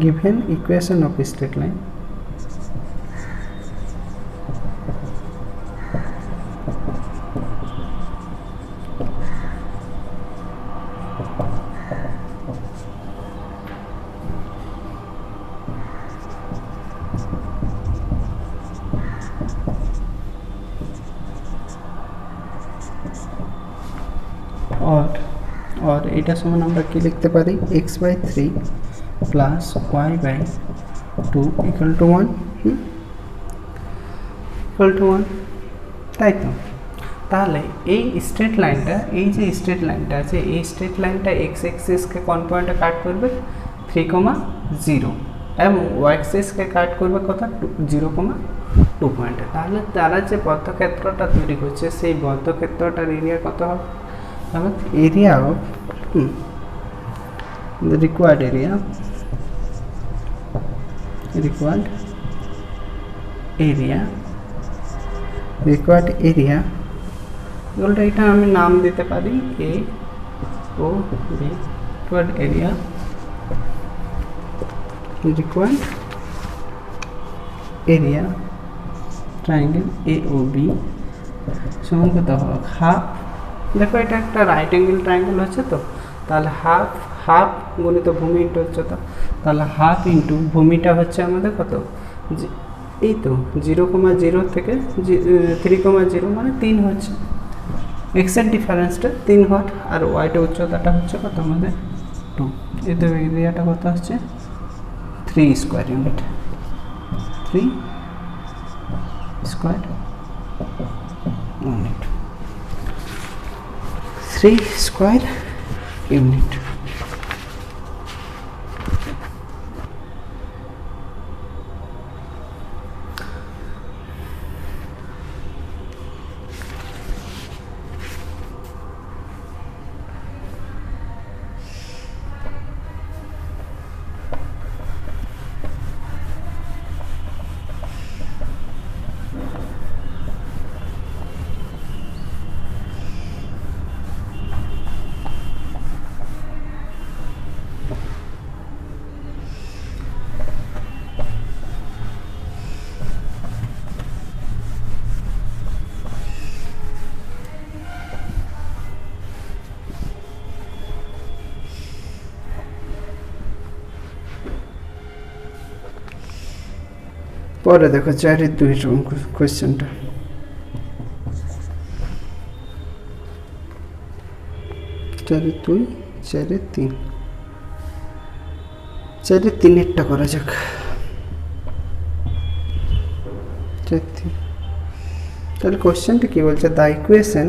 given equation of straight line, और এটা সমান আমরা কি লিখতে পারি, x by 3 plus y by 2 equal to 1, তাই তো। তাহলে এই স্ট্রেট লাইনটা, এই যে স্ট্রেট লাইনটা আছে, এই স্ট্রেট লাইনটা এক্স এক্সিসকে কোন পয়েন্টে কাট করবে, 3,0 এবং ওয়াই এক্সিসকে কাট করবে কোথায়, 0,2 পয়েন্টে। তাহলে তারা যে বদ্ধক্ষেত্রটা তৈরি করছে, সেই বদ্ধক্ষেত্রটার এরিয়া কত হবে, এরিয়া the required area বলতে এটা আমি নাম দিতে পারি A O B required area triangle AOB সমান কত হবে হাফ। দেখো এটা একটা রাইট অ্যাঙ্গেল ট্রায়াঙ্গেল হচ্ছে, তো তাহলে হাফ গুণিত ভূমি ইন্টু উচ্চতা, তাহলে হাফ ইন্টু ভূমিটা হচ্ছে আমাদের কত, এই তো 0,0 থেকে 3,0 মানে 3 হচ্ছে, এক্সের ডিফারেন্সটা 3 ঘট, আর ওয়াইটা উচ্চতাটা হচ্ছে কত আমাদের 2, এদের এরিয়াটা কত হচ্ছে 3 স্কোয়ার ইউনিট, 3 স্কোয়ার ইউনিট। পরে দেখো 4-2 কোয়েশ্চেনটা, 4-2 4-3 4-3 করা যাক। 4-3 তাহলে কোয়েশ্চেনটা কি বলছে, the equation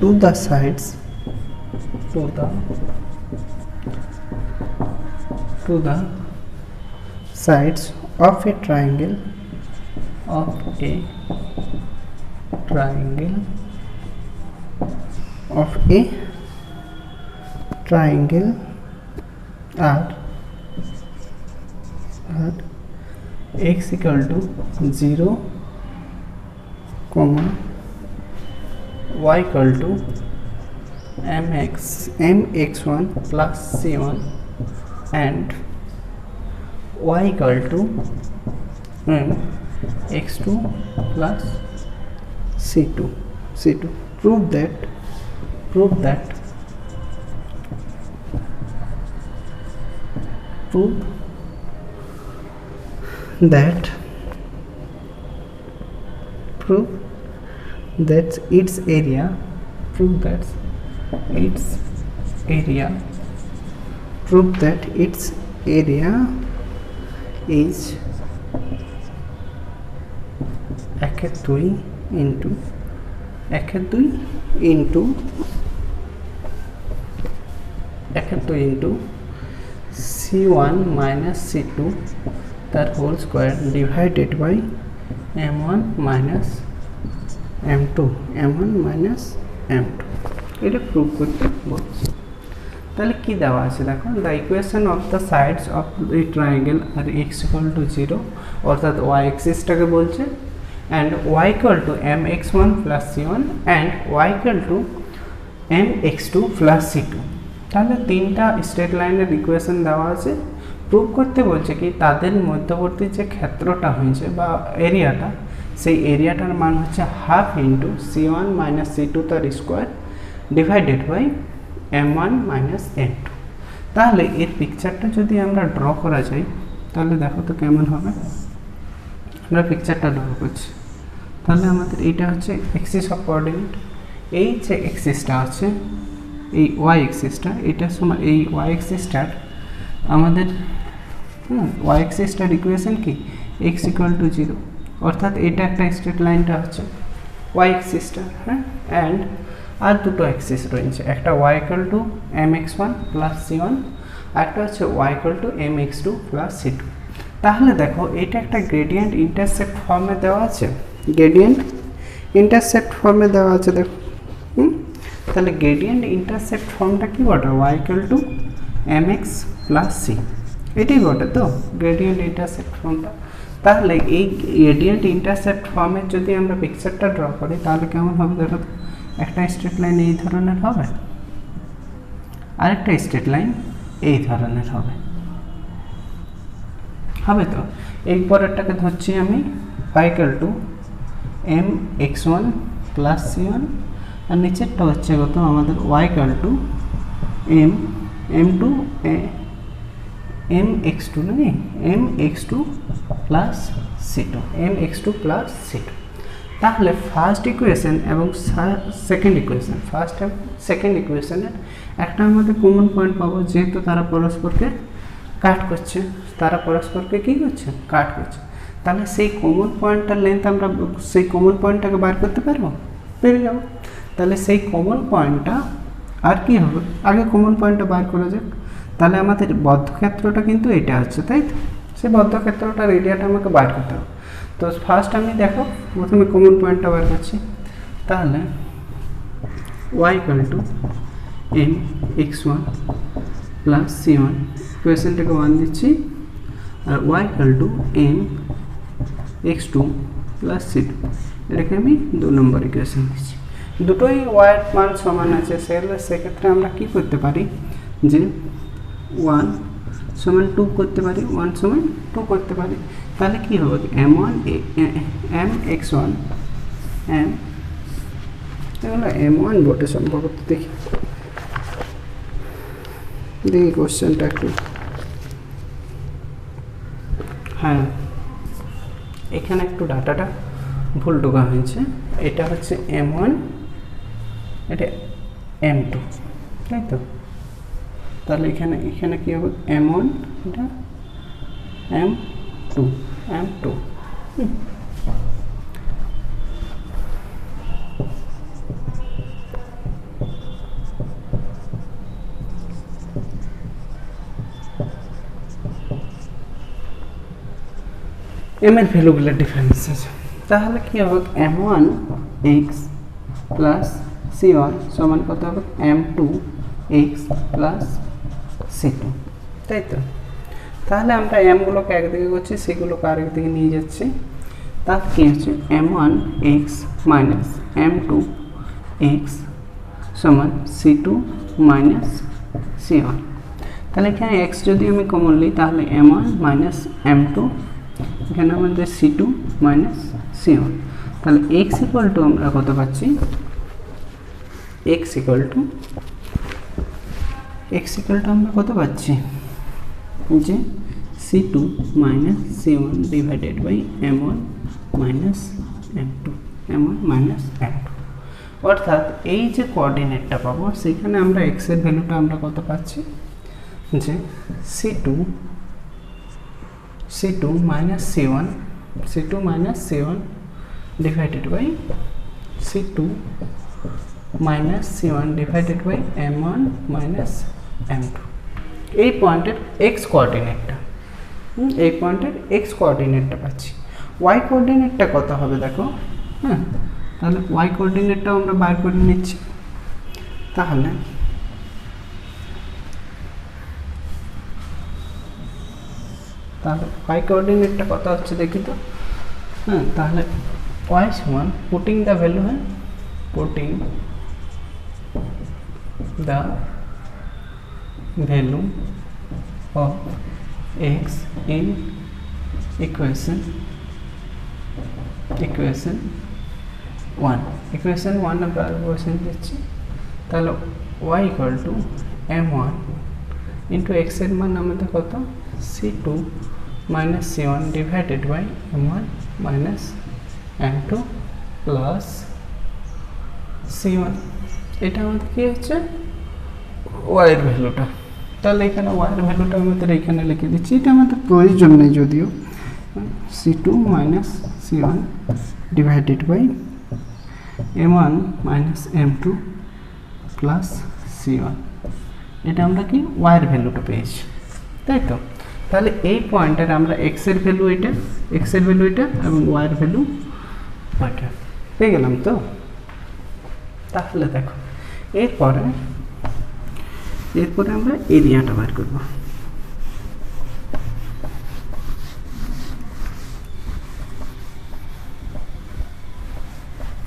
to the sides of a triangle are x equal to 0, y equal to mx1 plus c1 and y equal to x2 plus c2. Prove that its area is 1/2 into c1 minus c2 that whole square divided by m1 minus m2 এটা প্রুভ করতে বলছি। তাহলে কি দেওয়া আছে দেখো, the equation of the sides of এই ট্রায়াঙ্গেল আর x ইকুয়াল টু 0 অর্থাৎ y এক্সিসটাকে বলছে, and y equal to mx1 plus c1 and y equal to mx2 plus c2। তাহলে তিনটা স্ট্রেট লাইনের ইকুয়েশন দেওয়া আছে, প্রুভ করতে বলছে কি তাদের মধ্যবর্তী যে ক্ষেত্রটা হয়েছে বা এরিয়াটা, সেই এরিয়াটার মান হচ্ছে half into c1 minus c2 তার square divided by m1 minus m2। তাহলে এর পিকচারটা যদি আমরা ড্র করা যায় তাহলে দেখো তো কেমন হবে। আমরা পিকচারটা ড্র করছি, তাহলে আমাদের এইটা হচ্ছে এক্সিস অফ কোঅর্ডিনেট, এই যে এক্সিসটা আছে এই ওয়াই এক্সিসটা, এটার সময় এই ওয়াই এক্সিসটার আমাদের ওয়াই এক্সিসটার ইকুয়েশন কি x ইকুয়াল টু 0, অর্থাৎ এটা একটা স্ট্রেট লাইনটা হচ্ছে ওয়াই এক্সিসটা, হ্যাঁ, অ্যান্ড আর দুটো এক্সিস রয়েছে, একটা y equal to mx1 plus c1, একটা হচ্ছে y equal to mx2 plus c2। তাহলে দেখো এটা একটা গ্রেডিয়েন্ট ইন্টারসেপ্ট ফর্মে দেওয়া আছে, গ্রেডিয়েন্ট ইন্টারসেপ্ট ফর্মে দেওয়া আছে দেখো। তাহলে গ্রেডিয়েন্ট ইন্টারসেপ্ট ফর্মটা কি বটে, y equal two mx plus c, এটাই বটে তো গ্রেডিয়েন্ট ইন্টারসেপ্ট ফর্মটা। তাহলে এই গ্রেডিয়েন্ট ইন্টারসেপ্ট ফর্মের যদি আমরা পিকচারটা ড্র করি তাহলে কেমন হবে দেখো তো, একটা স্ট্রেট লাইন এই ধরনের হবে, আরেকটা স্ট্রেট লাইন এই ধরনের হবে, হবে তো। এই পরেরটাকে ধরছি আমি y equal to mx1 plus c1, আর নিচেরটা হচ্ছে কত আমাদের y ইকুয়াল টু mx2 নাকি mx2 plus c2, mx2 plus c2। তাহলে ফার্স্ট ইকুয়েশন এবং সেকেন্ড ইকুয়েশন, ফার্স্ট এবং সেকেন্ড ইকুয়েশনের একটা আমাদের কমন পয়েন্ট পাবো, যেহেতু তারা পরস্পরকে কাট করছে, তারা পরস্পরকে কী করছে, কাট করছে। তাহলে সেই কমন পয়েন্টটার লেন্থ আমরা সেই কমন পয়েন্টটাকে বার করতে পারবো, পেরে যাবো। তাহলে সেই কমন পয়েন্টটা আর কি হবে, আগে কমন পয়েন্টটা বার করা যাক। তাহলে আমাদের বদ্ধক্ষেত্রটা কিন্তু এটা হচ্ছে, তাই তো, সেই বদ্ধক্ষেত্রটার এরিয়াটা আমাকে বার করতে হবে। তো ফার্স্ট আমি দেখো প্রথমে কমন পয়েন্টটা বার করছি। তাহলে y equal to mx1 plus c1, ইকুয়েশনটাকে 1 দিচ্ছি, আর y equal to mx2 plus c2, এটাকে আমি 2 নম্বর ইকুয়েশন দিচ্ছি। দুটোই y এর মান সমান আছে, সেক্ষেত্রে আমরা কি করতে পারি যে 1 সমান 2 করতে পারি, 1 সমান 2 করতে পারি। তাহলে কি হবে, mx1 এগুলো m1 বটে সম্ভবত, দেখি কোশ্চেনটা একটু, হ্যাঁ এখানে একটু ডাটাটা ভুল ঢোকা হয়েছে, এটা হচ্ছে m1, এটা m2, তাই তো। তাহলে এখানে কি হবে m1, এটা m2, m এর ভ্যালুগুলো ডিফারেন্স আছে। তাহলে কি হবে m1 x প্লাস c1 সমান কত হবে m2 x প্লাস c2, তাই তো। তাহলে আমরা এমগুলোকে একদিকে করছি, সেগুলোকে আরেক দিকে নিয়ে যাচ্ছি। তার কি হচ্ছে m1 x minus m2 x সমান c2 মাইনাস c1। তাহলে এখানে x যদি আমি কমন নিই তাহলে m1 মাইনাস m2, এখানে আমাদের c2 মাইনাস c1। তাহলে x ইকুয়াল টু আমরা কত পাচ্ছি, x ইকুয়াল টু আমরা কত পাচ্ছি যে c2 minus c1 divided by m1 minus m2, অর্থাৎ এই যে কোঅর্ডিনেটটা পাবো সেখানে আমরা x এর ভ্যালুটা আমরা কত পাচ্ছি যে c2 minus c1 divided by c2 minus c1 divided by m1 minus m2, এই পয়েন্টের x কোঅর্ডিনেটটা, এই পয়েন্টের x কোঅর্ডিনেটটা পাচ্ছি। y কোঅর্ডিনেটটা কত হবে দেখো, হ্যাঁ তাহলে y কোঅর্ডিনেটটাও আমরা বার করে নিচ্ছি। তাহলে y কোঅর্ডিনেটটা কত হচ্ছে দেখি তো, হ্যাঁ তাহলে y সমান পুটিং দ্য ভ্যালু, হ্যাঁ putting the value of x in equation 1 আমরা বসিয়ে দিচ্ছি। তাহলে y equal to m1 into x এর মান আমাদের কত c2 minus c1 divided by m1 minus m2 plus c1, এটা আমাদের কি হচ্ছে y এর ভ্যালুটা। তাহলে এখানে y এর ভ্যালুটা আমাদের এখানে লিখে দিচ্ছি, এটা আমাদের প্রয়োজন নেই যদিও, c2 minus c1 divided by m1 minus m2 plus c1, এটা আমরা কি y এর ভ্যালুটা পেয়েছি, তাই তো। তাহলে এই পয়েন্টের আমরা এক্স এর ভ্যালু এটা, এক্স এর ভ্যালু এটা এবং ওয়াই এর ভ্যালু ওইটা পেয়ে গেলাম তো। তাহলে দেখো এরপরে আমরা এরিয়াটা বার করব।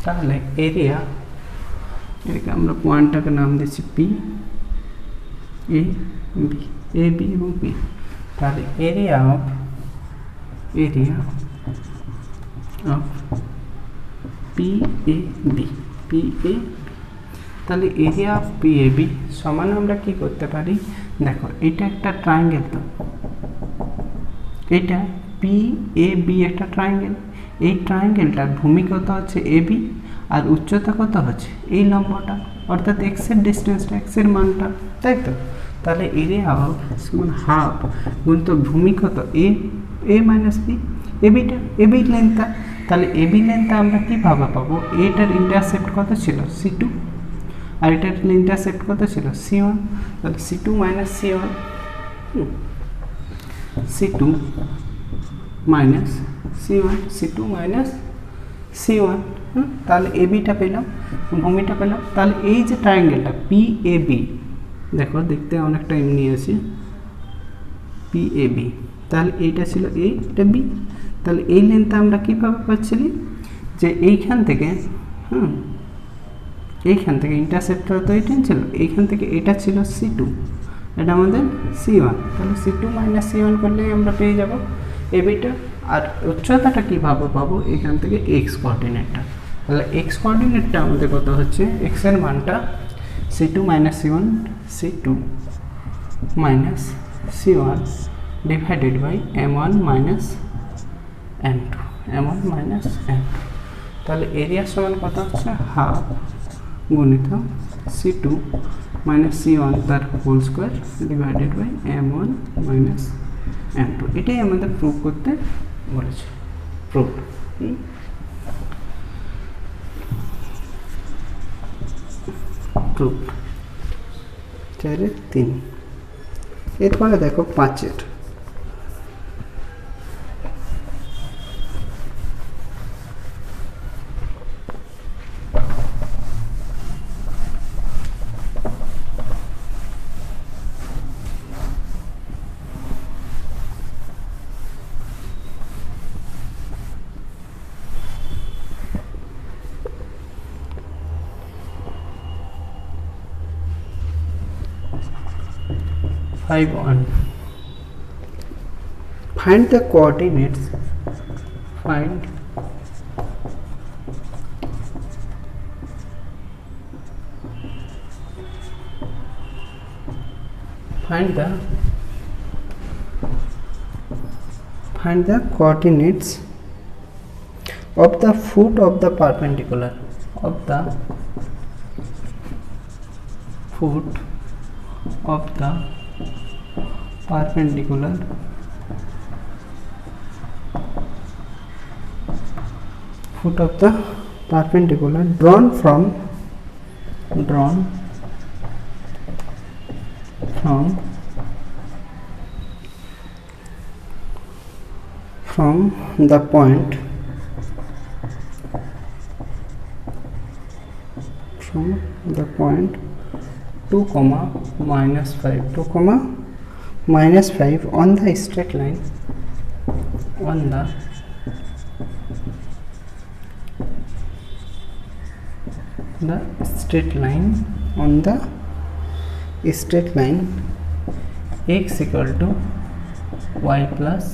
তাহলে এরিয়া, এটাকে আমরা পয়েন্টটাকে নাম দিচ্ছি P A B, A B এবং পি। তাহলে area of P A B, P A B. তাহলে area of P A B সমান আমরা কি করতে পারি, দেখো এটা একটা ট্রায়াঙ্গেল, তো এটা পি এ বি একটা ট্রায়াঙ্গেল, এই ট্রায়াঙ্গেলটার ভূমি কত হচ্ছে এ বি আর উচ্চতা কত হচ্ছে এই লম্বটা, অর্থাৎ এক্স এর ডিস্টেন্সটা, এক্স এর মানটা, তাই তো। তাহলে এরিয়া অফ সমান হাফ গুণিত ভূমি কত এ মাইনাস বি, এবিটা, এবি লেন্থটা। তাহলে এবি লেন্থটা আমরা কীভাবে পাবো, এটার ইন্টারসেপ্ট কত ছিল C2 আর এটার ইন্টারসেপ্ট কত ছিল C1, তাহলে C2 minus C1, C2 minus C1, C2 minus C1, তাহলে এবিটা পেলাম, ভূমিটা পেলাম। তাহলে এই যে ট্রায়াঙ্গেলটা পি এ বি, দেখো দেখতে অনেকটা এমনি আছে পি এ বি, তাহলে এইটা ছিল এ, এটা বি। তাহলে এই লেন্থটা আমরা কীভাবে পাচ্ছিলি, যে এইখান থেকে এইখান থেকে ইন্টারসেপ্টর তো এইটাই ছিল, এইখান থেকে এটা ছিল C2, এটা আমাদের C1, তাহলে C2 মাইনাস C1 করলেই আমরা পেয়ে যাব এবিটা। আর উচ্চতাটা কীভাবে পাবো, এখান থেকে এক্স কোঅর্ডিনেটটা, তাহলে এক্স কোঅর্ডিনেটটা আমাদের কত হচ্ছে, এক্স এর মানটা C2 minus C1, C2 minus C1 divided by M1 minus M2, M1 minus M2। তাহলে এরিয়া সমান কত হচ্ছে হাফ গুণিত C2 মাইনাস C1 তার whole square divided by M1 minus M2। এটাই আমাদের প্রুভ করতে বলেছে, প্রুভ। প্রুভ 4-3। এরপরে দেখো 5-এর, find the coordinates, find the coordinates of the foot of the perpendicular, of the foot of the perpendicular drawn from the point 2, minus 5 on the straight line, on the straight line x equal to y plus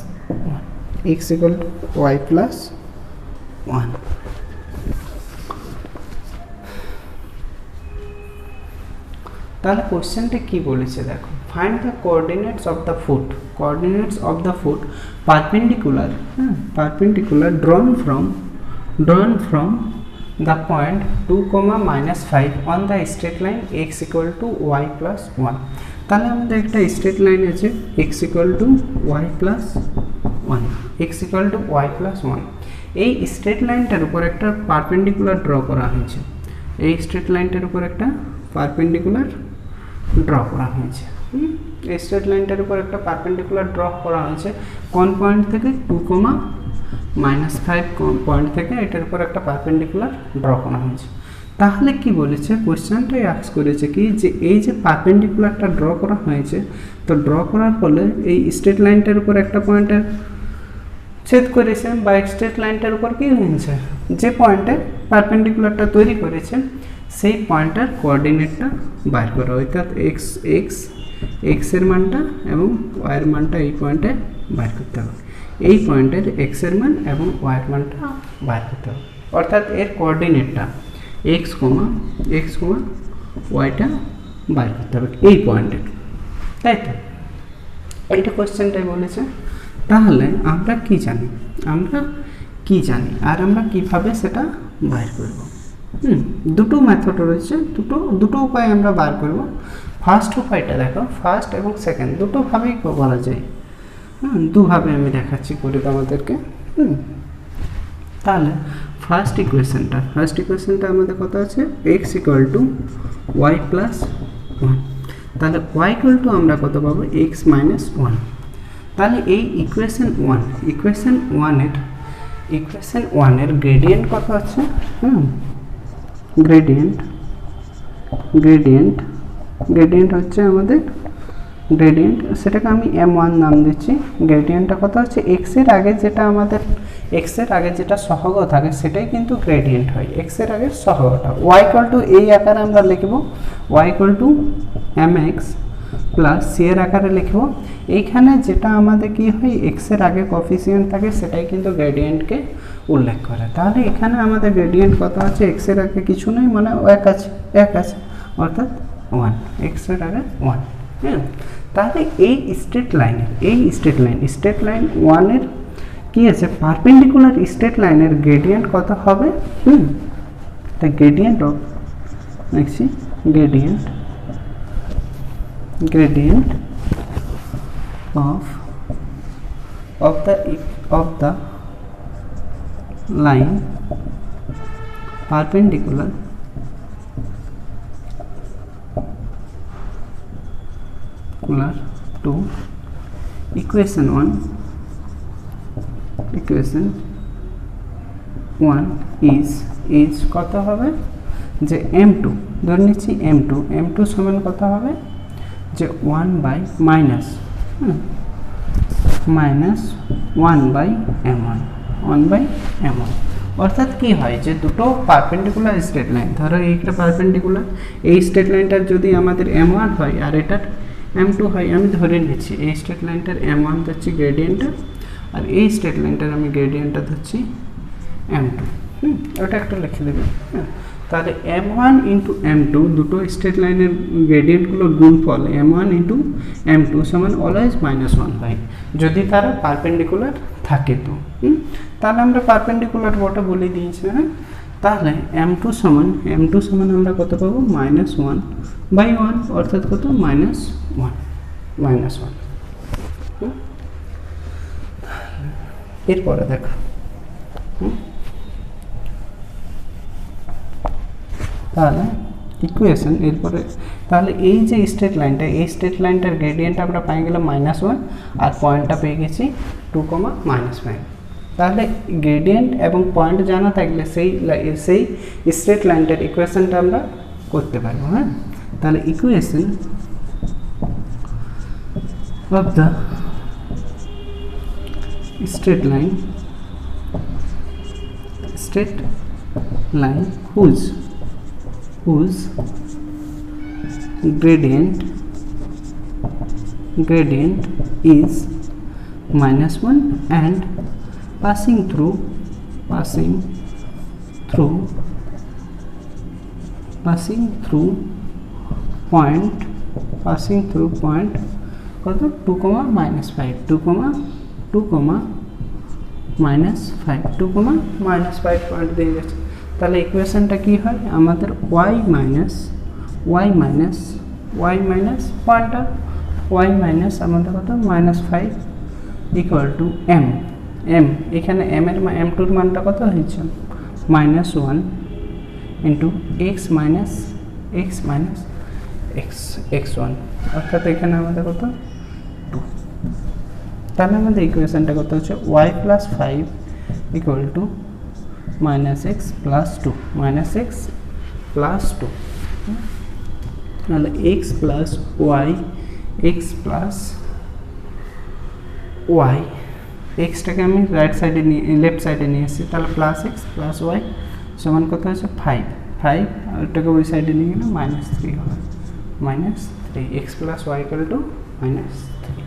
1, তাহলে কোশ্চেনটা কি বলেছে দেখো, find the coordinates of the foot perpendicular drawn from the point 2, minus 5 on the straight line x equal to y plus 1। তাহলে আমাদের একটা স্ট্রেট লাইন আছে x equal to y plus 1, এই স্ট্রেট লাইনটার উপর একটা পারপেন্ডিকুলার ড্র করা হয়েছে, এই স্ট্রেট লাইনটার উপর একটা পারপেন্ডিকুলার ড্র করা হয়েছে। এই স্ট্রেট লাইনটার উপর একটা পারপেন্ডিকুলার ড্র করা হয়েছে কোন পয়েন্ট থেকে 2,-5 পয়েন্ট থেকে এটার উপর একটা পারপেন্ডিকুলার ড্র করা হয়েছে। তাহলে কি বলেছে কোশ্চেনটাই আস্ক করেছে কি যে এই যে পারপেন্ডিকুলারটা ড্র করা হয়েছে, তো ড্র করার ফলে এই স্ট্রেট লাইনটার উপর একটা পয়েন্টের ছেদ করেছে বা স্ট্রেট লাইনটার উপর কি হয়েছে, যে পয়েন্টে পারপেন্ডিকুলারটা তৈরি করেছে সেই পয়েন্টের কোঅর্ডিনেটটা বার করা, অর্থাৎ এক্স এর মানটা এবং ওয়াই এর মানটা এই পয়েন্টে বার করতে হবে। এই পয়েন্টের এক্স এর মান এবং ওয়াই এর মানটা বার করতে হবে, অর্থাৎ এর কোঅর্ডিনেটটা এক্স কমা ওয়াইটা বার করতে হবে এই পয়েন্টের, তাই তো এইটা কোশ্চেনটাই বলেছে। তাহলে আমরা কি জানি আর আমরা কিভাবে সেটা বার করব? দুটো মেথড রয়েছে, দুটো উপায় আমরা বার করব। ফার্স্ট উপায়টা দেখো, ফার্স্ট এবং সেকেন্ড দুটোভাবেই বলা যায়। দুভাবে আমি দেখাচ্ছি করে তোমাদেরকে। তাহলে ফার্স্ট ইকুয়েশনটা আমাদের কত আছে, X equal to Y plus 1। তাহলে ওয়াই ইকুয়াল টু আমরা কত পাবো, এক্স মাইনাস 1। তাহলে এই ইকুয়েশন 1 এর গ্রেডিয়েন্ট কত আছে, গ্রেডিয়েন্ট হচ্ছে আমাদের সেটাকে আমি m1 নাম দিচ্ছি। গ্রেডিয়েন্টটা কত হচ্ছে, এক্স এর আগে যেটা সহগ থাকে সেটাই কিন্তু গ্রেডিয়েন্ট হয়, এক্স এর আগে সহগটা। y ইকুয়াল টু এই আকারে আমরা লিখব, y equal two mx plus c এর আকারে লিখব। এইখানে যেটা আমাদের কি হয়, এক্স এর আগে কোএফিসিয়েন্ট থাকে সেটাই কিন্তু গ্রেডিয়েন্টকে উল্লেখ করে। তাহলে এখানে আমাদের গ্রেডিয়েন্ট কত আছে, এক্স এর আগে কিছু নেই মানে এক আছে অর্থাৎ 1, এক্স এর আগে 1। তাহলে এই স্ট্রেট লাইন 1 এর কি আছে, পারপেন্ডিকুলার স্ট্রেট লাইনের গ্রেডিয়েন্ট কত হবে, the gradient of the line perpendicular to equation 1 is কত হবে, যে m2 ধরে নিচ্ছি, m2 সমান কত হবে, যে 1 বাই মাইনাস 1 বাই m1, অর্থাৎ কি হয় যে দুটো পারপেন্ডিকুলার স্ট্রেট লাইন, ধরো এইটা পারপেন্ডিকুলার, এই স্ট্রেট লাইনটার যদি আমাদের m1 হয় আর এটার m2 হয়, আমি ধরে নিচ্ছি এই স্ট্রেট লাইনটার m1 ধরছি গ্রেডিয়েন্টটা, আর এই স্ট্রেট লাইনটার আমি গ্রেডিয়েন্টটা ধরছি m2। ওটা একটা লিখে দেবে। তাহলে m1 ইন্টু m2 দুটো স্ট্রেট লাইনের গ্রেডিয়েন্টগুলোর গুণফল m1 ইন্টু m2 সমান অলওয়েজ -1 বাই, যদি তারা পারপেন্ডিকুলার থাকে তো। তাহলে আমরা পারপেন্ডিকুলার ওটা বলে দিয়েছি। তাহলে m2 সমান আমরা কত পাবো, -1/1, অর্থাৎ কত, -1। এরপরে দেখো, তাহলে ইকুয়েশন এরপরে, তাহলে এই যে স্ট্রেট লাইনটার গ্রেডিয়েন্ট আমরা পেয়ে গেলাম -1 আর পয়েন্টটা পেয়ে গেছি 2,-5। তাহলে গ্রেডিয়েন্ট এবং পয়েন্ট জানা থাকলে সেই স্ট্রেট লাইনটার ইকুয়েশনটা আমরা করতে পারবো। তাহলে equation of the straight line whose gradient is -1 and passing through point কত, 2,-5 পয়েন্ট দিয়ে গেছে। তাহলে ইকুয়েশনটা কি হয় আমাদের, y মাইনাস পয়েন্টটা y- আমাদের কত, -5 ইকুয়াল টু m। এখানে m2 এর মানটা কত হয়েছে, -1 ইন্টু x মাইনাস x1 অর্থাৎ এখানে আমাদের কত 2। তাহলে আমাদের ইকুয়েশনটা কত হচ্ছে y plus 5 equal to minus x plus 2 minus x plus 2। তাহলে x plus y x plus y এক্সটাকে আমি রাইট সাইডে নিয়ে লেফট সাইডে নিয়ে এসেছি, তাহলে প্লাস এক্স প্লাস ওয়াই সমান কত হচ্ছে 5 আর এটাকে ওই সাইডে নিয়ে গেলে -3 হবে, -3 X plus Y equal to -3।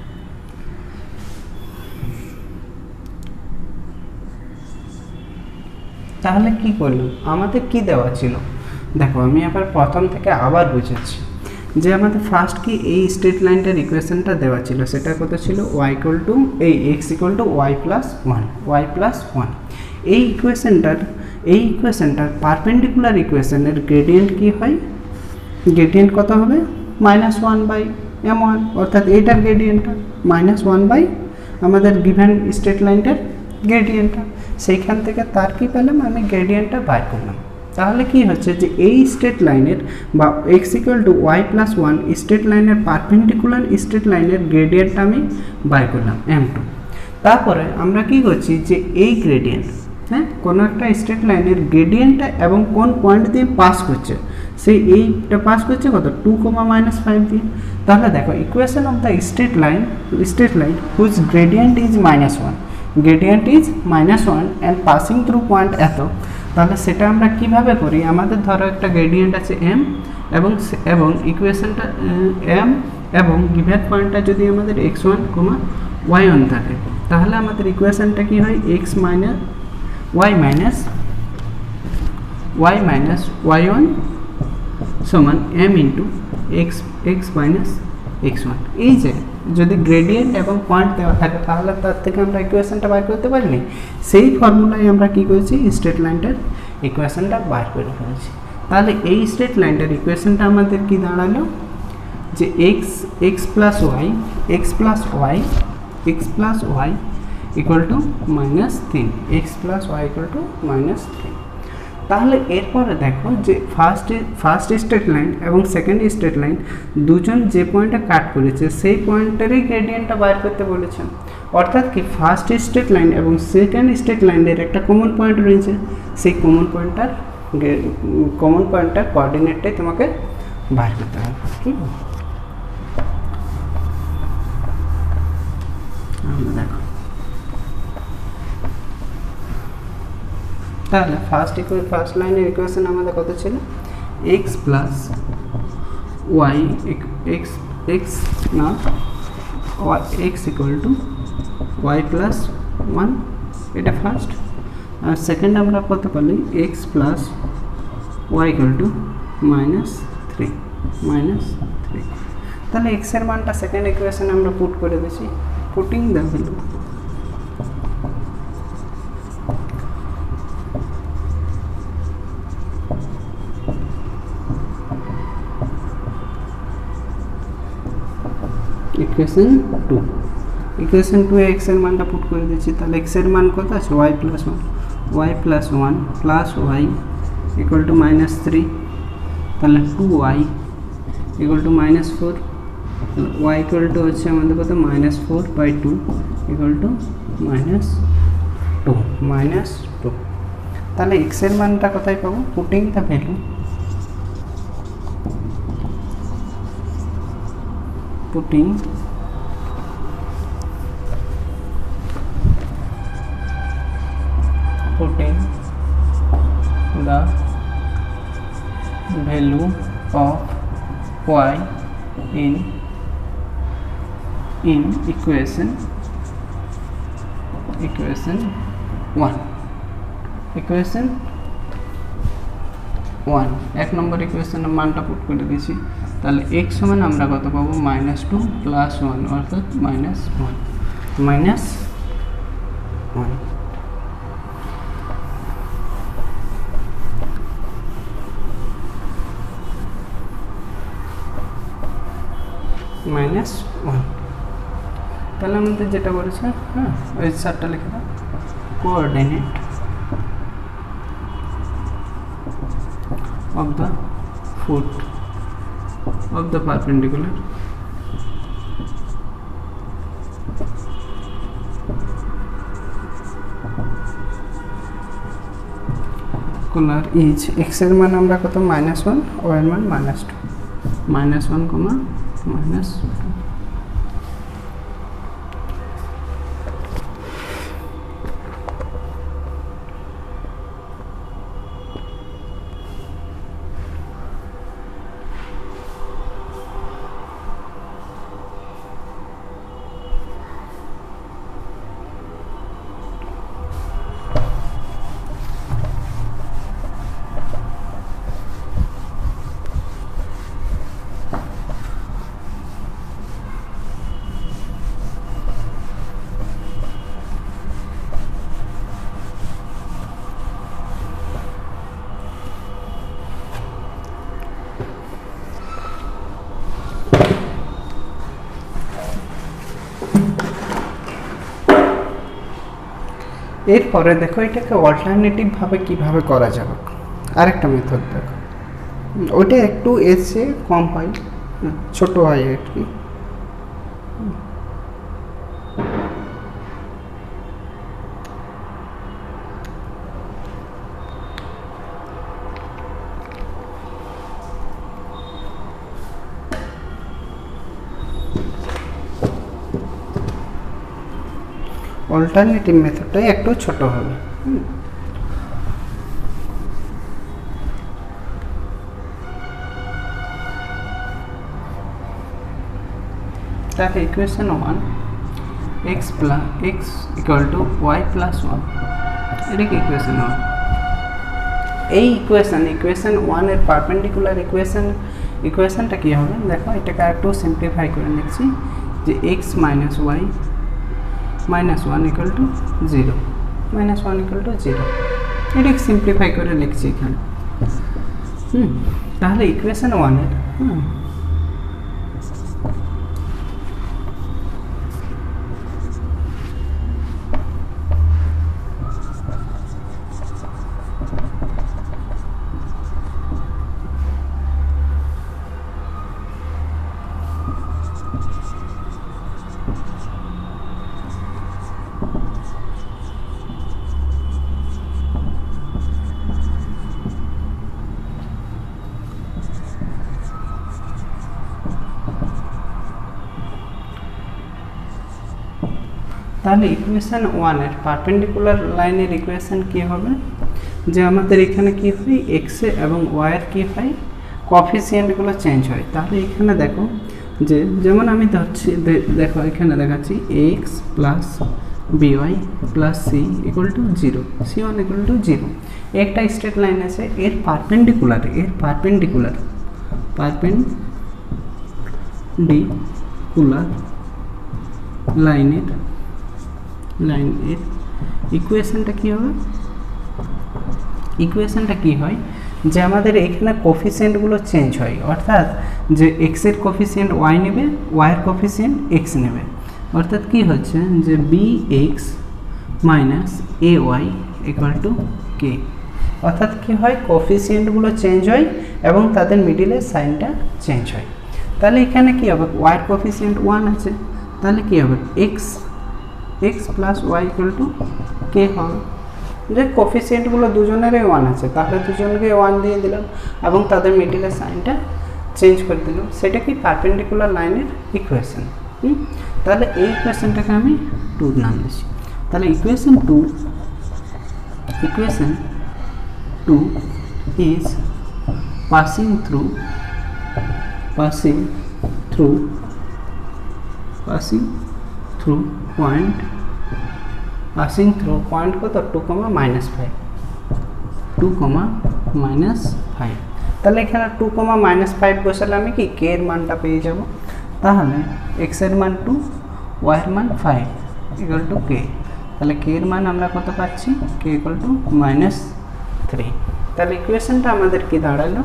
তাহলে কি করলাম, আমাদের কি দেওয়া ছিল দেখো, আমি আবার প্রথম থেকে আবার বুঝাচ্ছি যে আমাদের ফার্স্ট কি এই স্ট্রেট লাইনটার ইকুয়েশনটা দেওয়া ছিল, সেটা কত ছিল y ইকুয়াল টু এই x equal two y plus 1 এই ইকুয়েশনটার পারপেন্ডিকুলার ইকুয়েশনের গ্রেডিয়েন্ট কি হয়, গ্রেডিয়েন্ট কত হবে -1/m1, অর্থাৎ এইটার গ্রেডিয়েন্টটা -1 আমাদের গিভেন স্ট্রেট লাইনটার গ্রেডিয়েন্টটা, সেইখান থেকে তার কি পেলাম আমি গ্রেডিয়েন্টটা বাই করলাম। তাহলে কি হচ্ছে যে এই স্ট্রেট লাইনের বা x equal two y plus 1 straight লাইনের পারপেন্ডিকুলার স্ট্রেট লাইনের গ্রেডিয়েন্টটা আমি বাই করলাম m2। তারপরে আমরা কি করছি যে এই গ্রেডিয়েন্ট, হ্যাঁ, কোনো একটা স্ট্রেট লাইনের গ্রেডিয়েন্টটা এবং কোন পয়েন্ট দিয়ে পাস করছে, সেই এইটা পাস করছে কত 2, -5 দিয়ে। তাহলে দেখো equation of the straight line whose gradient is -1, gradient is -1 and passing through point এত। তাহলে সেটা আমরা কিভাবে করি, আমাদের ধরো একটা গ্রেডিয়েন্ট আছে m এবং ইকুয়েশনটা m এবং গিভেন পয়েন্টটা যদি আমাদের x1, y1 থাকে, তাহলে আমাদের ইকুয়েশনটা কি হয় y মাইনাস y1 সমান m into x minus x1। এই যে যদি গ্রেডিয়েন্ট এবং পয়েন্ট দেওয়া থাকে তাহলে তার থেকে আমরা ইকুয়েশনটা বাইর করতে পারিনি, সেই ফর্মুলায় আমরা কি করেছি স্ট্রেট লাইনটার ইকুয়েশনটা বাইর করে ফেলেছি। তাহলে এই স্ট্রেট লাইনটার ইকুয়েশনটা আমাদের কি দাঁড়ালো যে x plus y equal to -3, x plus y equal to -3। তাহলে এরপরে দেখো যে ফার্স্ট স্ট্রেট লাইন এবং সেকেন্ড স্ট্রেট লাইন দুজন যে পয়েন্টে কাট করেছে সেই পয়েন্টেরই গ্রেডিয়েন্টটা বাইর করতে বলেছেন, অর্থাৎ কি ফার্স্ট স্ট্রেট লাইন এবং সেকেন্ড স্ট্রেট লাইনের একটা কমন পয়েন্ট রয়েছে, সেই কমন পয়েন্টটার কোঅর্ডিনেটটাই তোমাকে বাইর করতে হবে। ঠিক আছে, দেখো তাহলে ফার্স্ট লাইনের ইকুয়েশন আমাদের কত ছিল x plus y x equal two y plus 1, এটা ফার্স্ট। আর সেকেন্ড আমরা কত পালি x plus y equal to -3। তাহলে x এর মানটা সেকেন্ড ইকুয়েশনে আমরা পুট করে দিয়েছি, putting the value equation 2 A x এর মানটা পুট করে দিচ্ছি। তাহলে x এর মান কত আছে y plus 1 plus y equal to -3, তাহলে 2y equal to -4, y equal two হচ্ছে আমাদের কত -4/2 ইকুয়াল টু -2। তাহলে x এর মানটা কোথায় পাবো, putting the value putting the value of y in equation 1 এক নম্বর ইকুয়েশনের মানটা পুট করে দিয়েছি। তাহলে x সমান আমরা কত পাবো -2 প্লাস 1 অর্থাৎ -1 তাহলে আমাদের যেটা বলেছে, হ্যাঁ ওই চারটা লিখে দাও, coordinate of the foot of the perpendicular is x এর মান আমরা কত -1, y এর মান -2, -1, -2। এরপরে দেখো এটাকে অল্টারনেটিভ ভাবে কিভাবে করা যাবে, আরেকটা মেথড দেখো, ওইটা একটু এর চেয়ে কম হয়, ছোট হয় আর কি। অল্টারনেটিভ মেথডটাই একটু ছোট হবে। তাহলে equation 1 x equal two y plus 1, এটা কি ইকুয়েশন 1? এই ইকুয়েশন 1 এর পারপেন্ডিকুলার ইকুয়েশনটা কি হবে দেখো, এটাকে একটু সিম্পলিফাই করে লিখছি যে x minus y minus 1 equal to 0, -1 equal to 0, এটাকে সিম্পলিফাই করে লিখছি এখানে। তাহলে ইকুয়েশন 1 এর তাহলে ইকুয়েশন 1 এর পারপেন্ডিকুলার লাইনের ইকুয়েশন কি হবে, যে আমাদের এখানে কি হয় x এবং y এর কি হয় কোএফিসিয়েন্টগুলো চেঞ্জ হয়। তাহলে এখানে দেখো যে যেমন আমি ধরছি, দেখো এখানে দেখাচ্ছি x plus by plus c equal to 0, c1 equal to 0, একটা স্ট্রেট লাইন আছে, এর পারপেন্ডিকুলার লাইনের ইকুয়েশনটা কি হয় যে আমাদের এখানে কোফিসিয়েন্টগুলো চেঞ্জ হয়, অর্থাৎ যে x এর কোফিসিয়েন্ট y নেবে, y এর কোফিসিয়েন্ট x নেবে, অর্থাৎ কি হচ্ছে যে bx minus ay equal to k, অর্থাৎ কি হয় কোফিসিয়েন্টগুলো চেঞ্জ হয় এবং তাদের মিডিলে সাইনটা চেঞ্জ হয়। তাহলে এখানে কি হবে, y এর কোফিসিয়েন্ট 1 আছে, তাহলে কি হবে x plus y equal two k হবে, যে কোফিসিয়েন্টগুলো দুজনেরই 1 আছে, তাহলে দুজনকে 1 দিয়ে দিলাম এবং তাদের মিডিলের সাইনটা চেঞ্জ করে দিলাম, সেটা কি পারপেন্ডিকুলার লাইনের ইকুয়েশন। তাহলে এই ইকুয়েশনটাকে আমি 2 নাম দিচ্ছি। তাহলে equation 2 is passing through point কত 2, -5, তাহলে এখানে 2, -5 বসালে আমি কি k এর মানটা পেয়ে যাব। তাহলে x এর মান 2, y এর মান 5 ইকুয়াল টু k, তাহলে k এর মান আমরা কত পাচ্ছি, k ইকুয়াল টু -3। তাহলে ইকুয়েশনটা আমাদের কি দাঁড়ালো,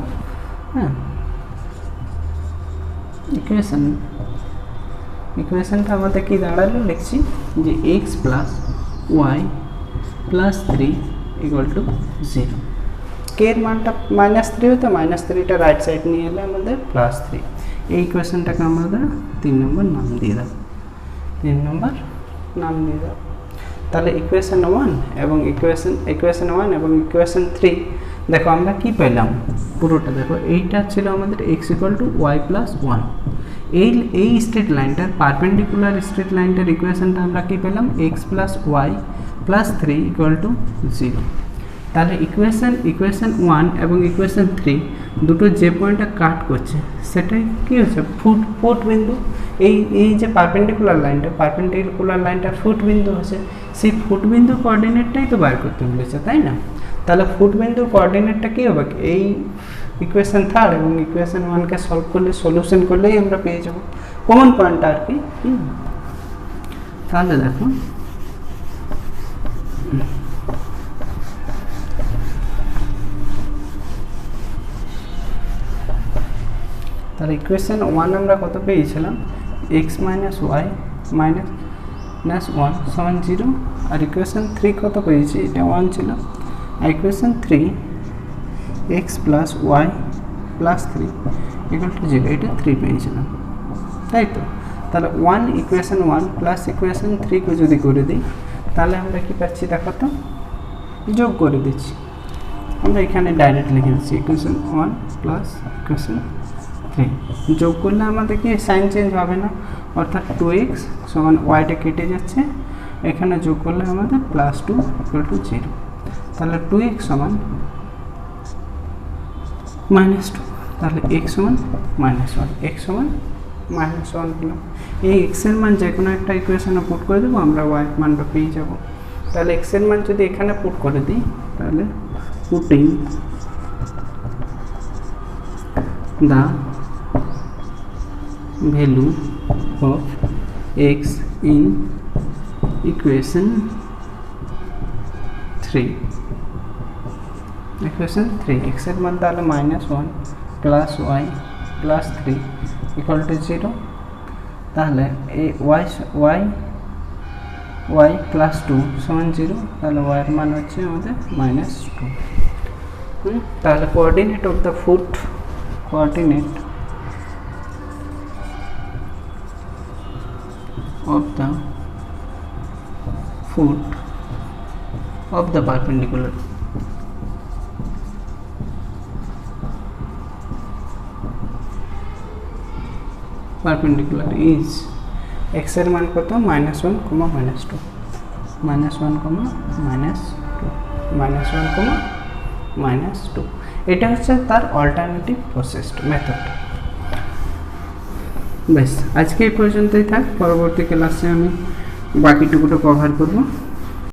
ইকুয়েশনটা আমাদের কি দাঁড়ালো, লিখছি যে x plus y plus 3 equal to 0, k এর মানটা -3 হতো, -3টা রাইট সাইড নিয়ে এলে আমাদের +3, এই ইকুয়েশনটাকে আমরা 3 নম্বর নাম দিয়ে দাও, 3 নম্বর নাম দিয়ে দাও। তাহলে ইকুয়েশন 1 এবং ইকুয়েশন 1 এবং ইকুয়েশন 3 দেখো আমরা কি পেলাম পুরোটা দেখো, এইটা ছিল আমাদের x = y + 1। এই স্ট্রেট লাইনটার পারপেন্ডিকুলার স্ট্রেট লাইনটার ইকুয়েশনটা আমরা কি পেলাম x + y + 3 = 0। তাহলে ইকুয়েশন 1 এবং ইকুয়েশন 3 দুটো যে পয়েন্টটা কাট করছে সেটাই কি হচ্ছে ফুট বিন্দু। এই যে পারপেন্ডিকুলার লাইনটার ফুট বিন্দু আছে, সেই ফুট বিন্দু কোঅর্ডিনেটটাই তো বার করতে বলেছে, তাই না? তাহলে ফুট বিন্দু কোঅর্ডিনেটটা কি হবে, এই ইকুয়েশন 3 এবং ইকুয়েশন 1কে সলভ করলে সলিউশন করলেই আমরা পেয়ে যাব কমন পয়েন্টটা আর কি। তাহলে দেখো তাহলে ইকুয়েশন 1 আমরা কত পেয়েছিলাম, x - y - 1 = 0, আর ইকুয়েশন 3 কত পেয়েছি, এটা 1 ছিল, আর ইকুয়েশন 3 x + y + 3 = 0, এটা 3 পেয়েছিলাম, তাই তো? তাহলে ইকুয়েশন 1 প্লাস ইকুয়েশন 3 কে যদি করে দিই তাহলে আমরা কি পাচ্ছি দেখো তো, যোগ করে দিচ্ছি। আমরা এখানে ডাইরেক্ট লিখে দিচ্ছি ইকুয়েশন 1 প্লাস ইকুয়েশন 3, যোগ করলে আমাদের কি সাইন চেঞ্জ হবে না, অর্থাৎ 2x = yটা কেটে যাচ্ছে, এখানে যোগ করলে আমাদের +2 = 0। তাহলে 2x = -2, তাহলে x = -1, x = -1 হলো। এই x এর মান যে কোনো একটা ইকুয়েশনে পুট করে দেবো, আমরা y এর মানটা পেয়ে যাব। তাহলে x এর মান যদি এখানে পুট করে দিই তাহলে putting the value of x in equation 3, x এর মান তাহলে -1 + y + 3 = 0। তাহলে y + 2 = 0, তাহলে y এর মান হচ্ছে আমাদের -2। তাহলে coordinate of the foot of the perpendicular is x এর মান কত, -1, -2, -2, এটা হচ্ছে তার অল্টারনেটিভ প্রসেস মেথড। বেশ, আজকে এই পর্যন্তই থাক, পরবর্তী ক্লাসে আমি বাকিটুকুটা কভার করব।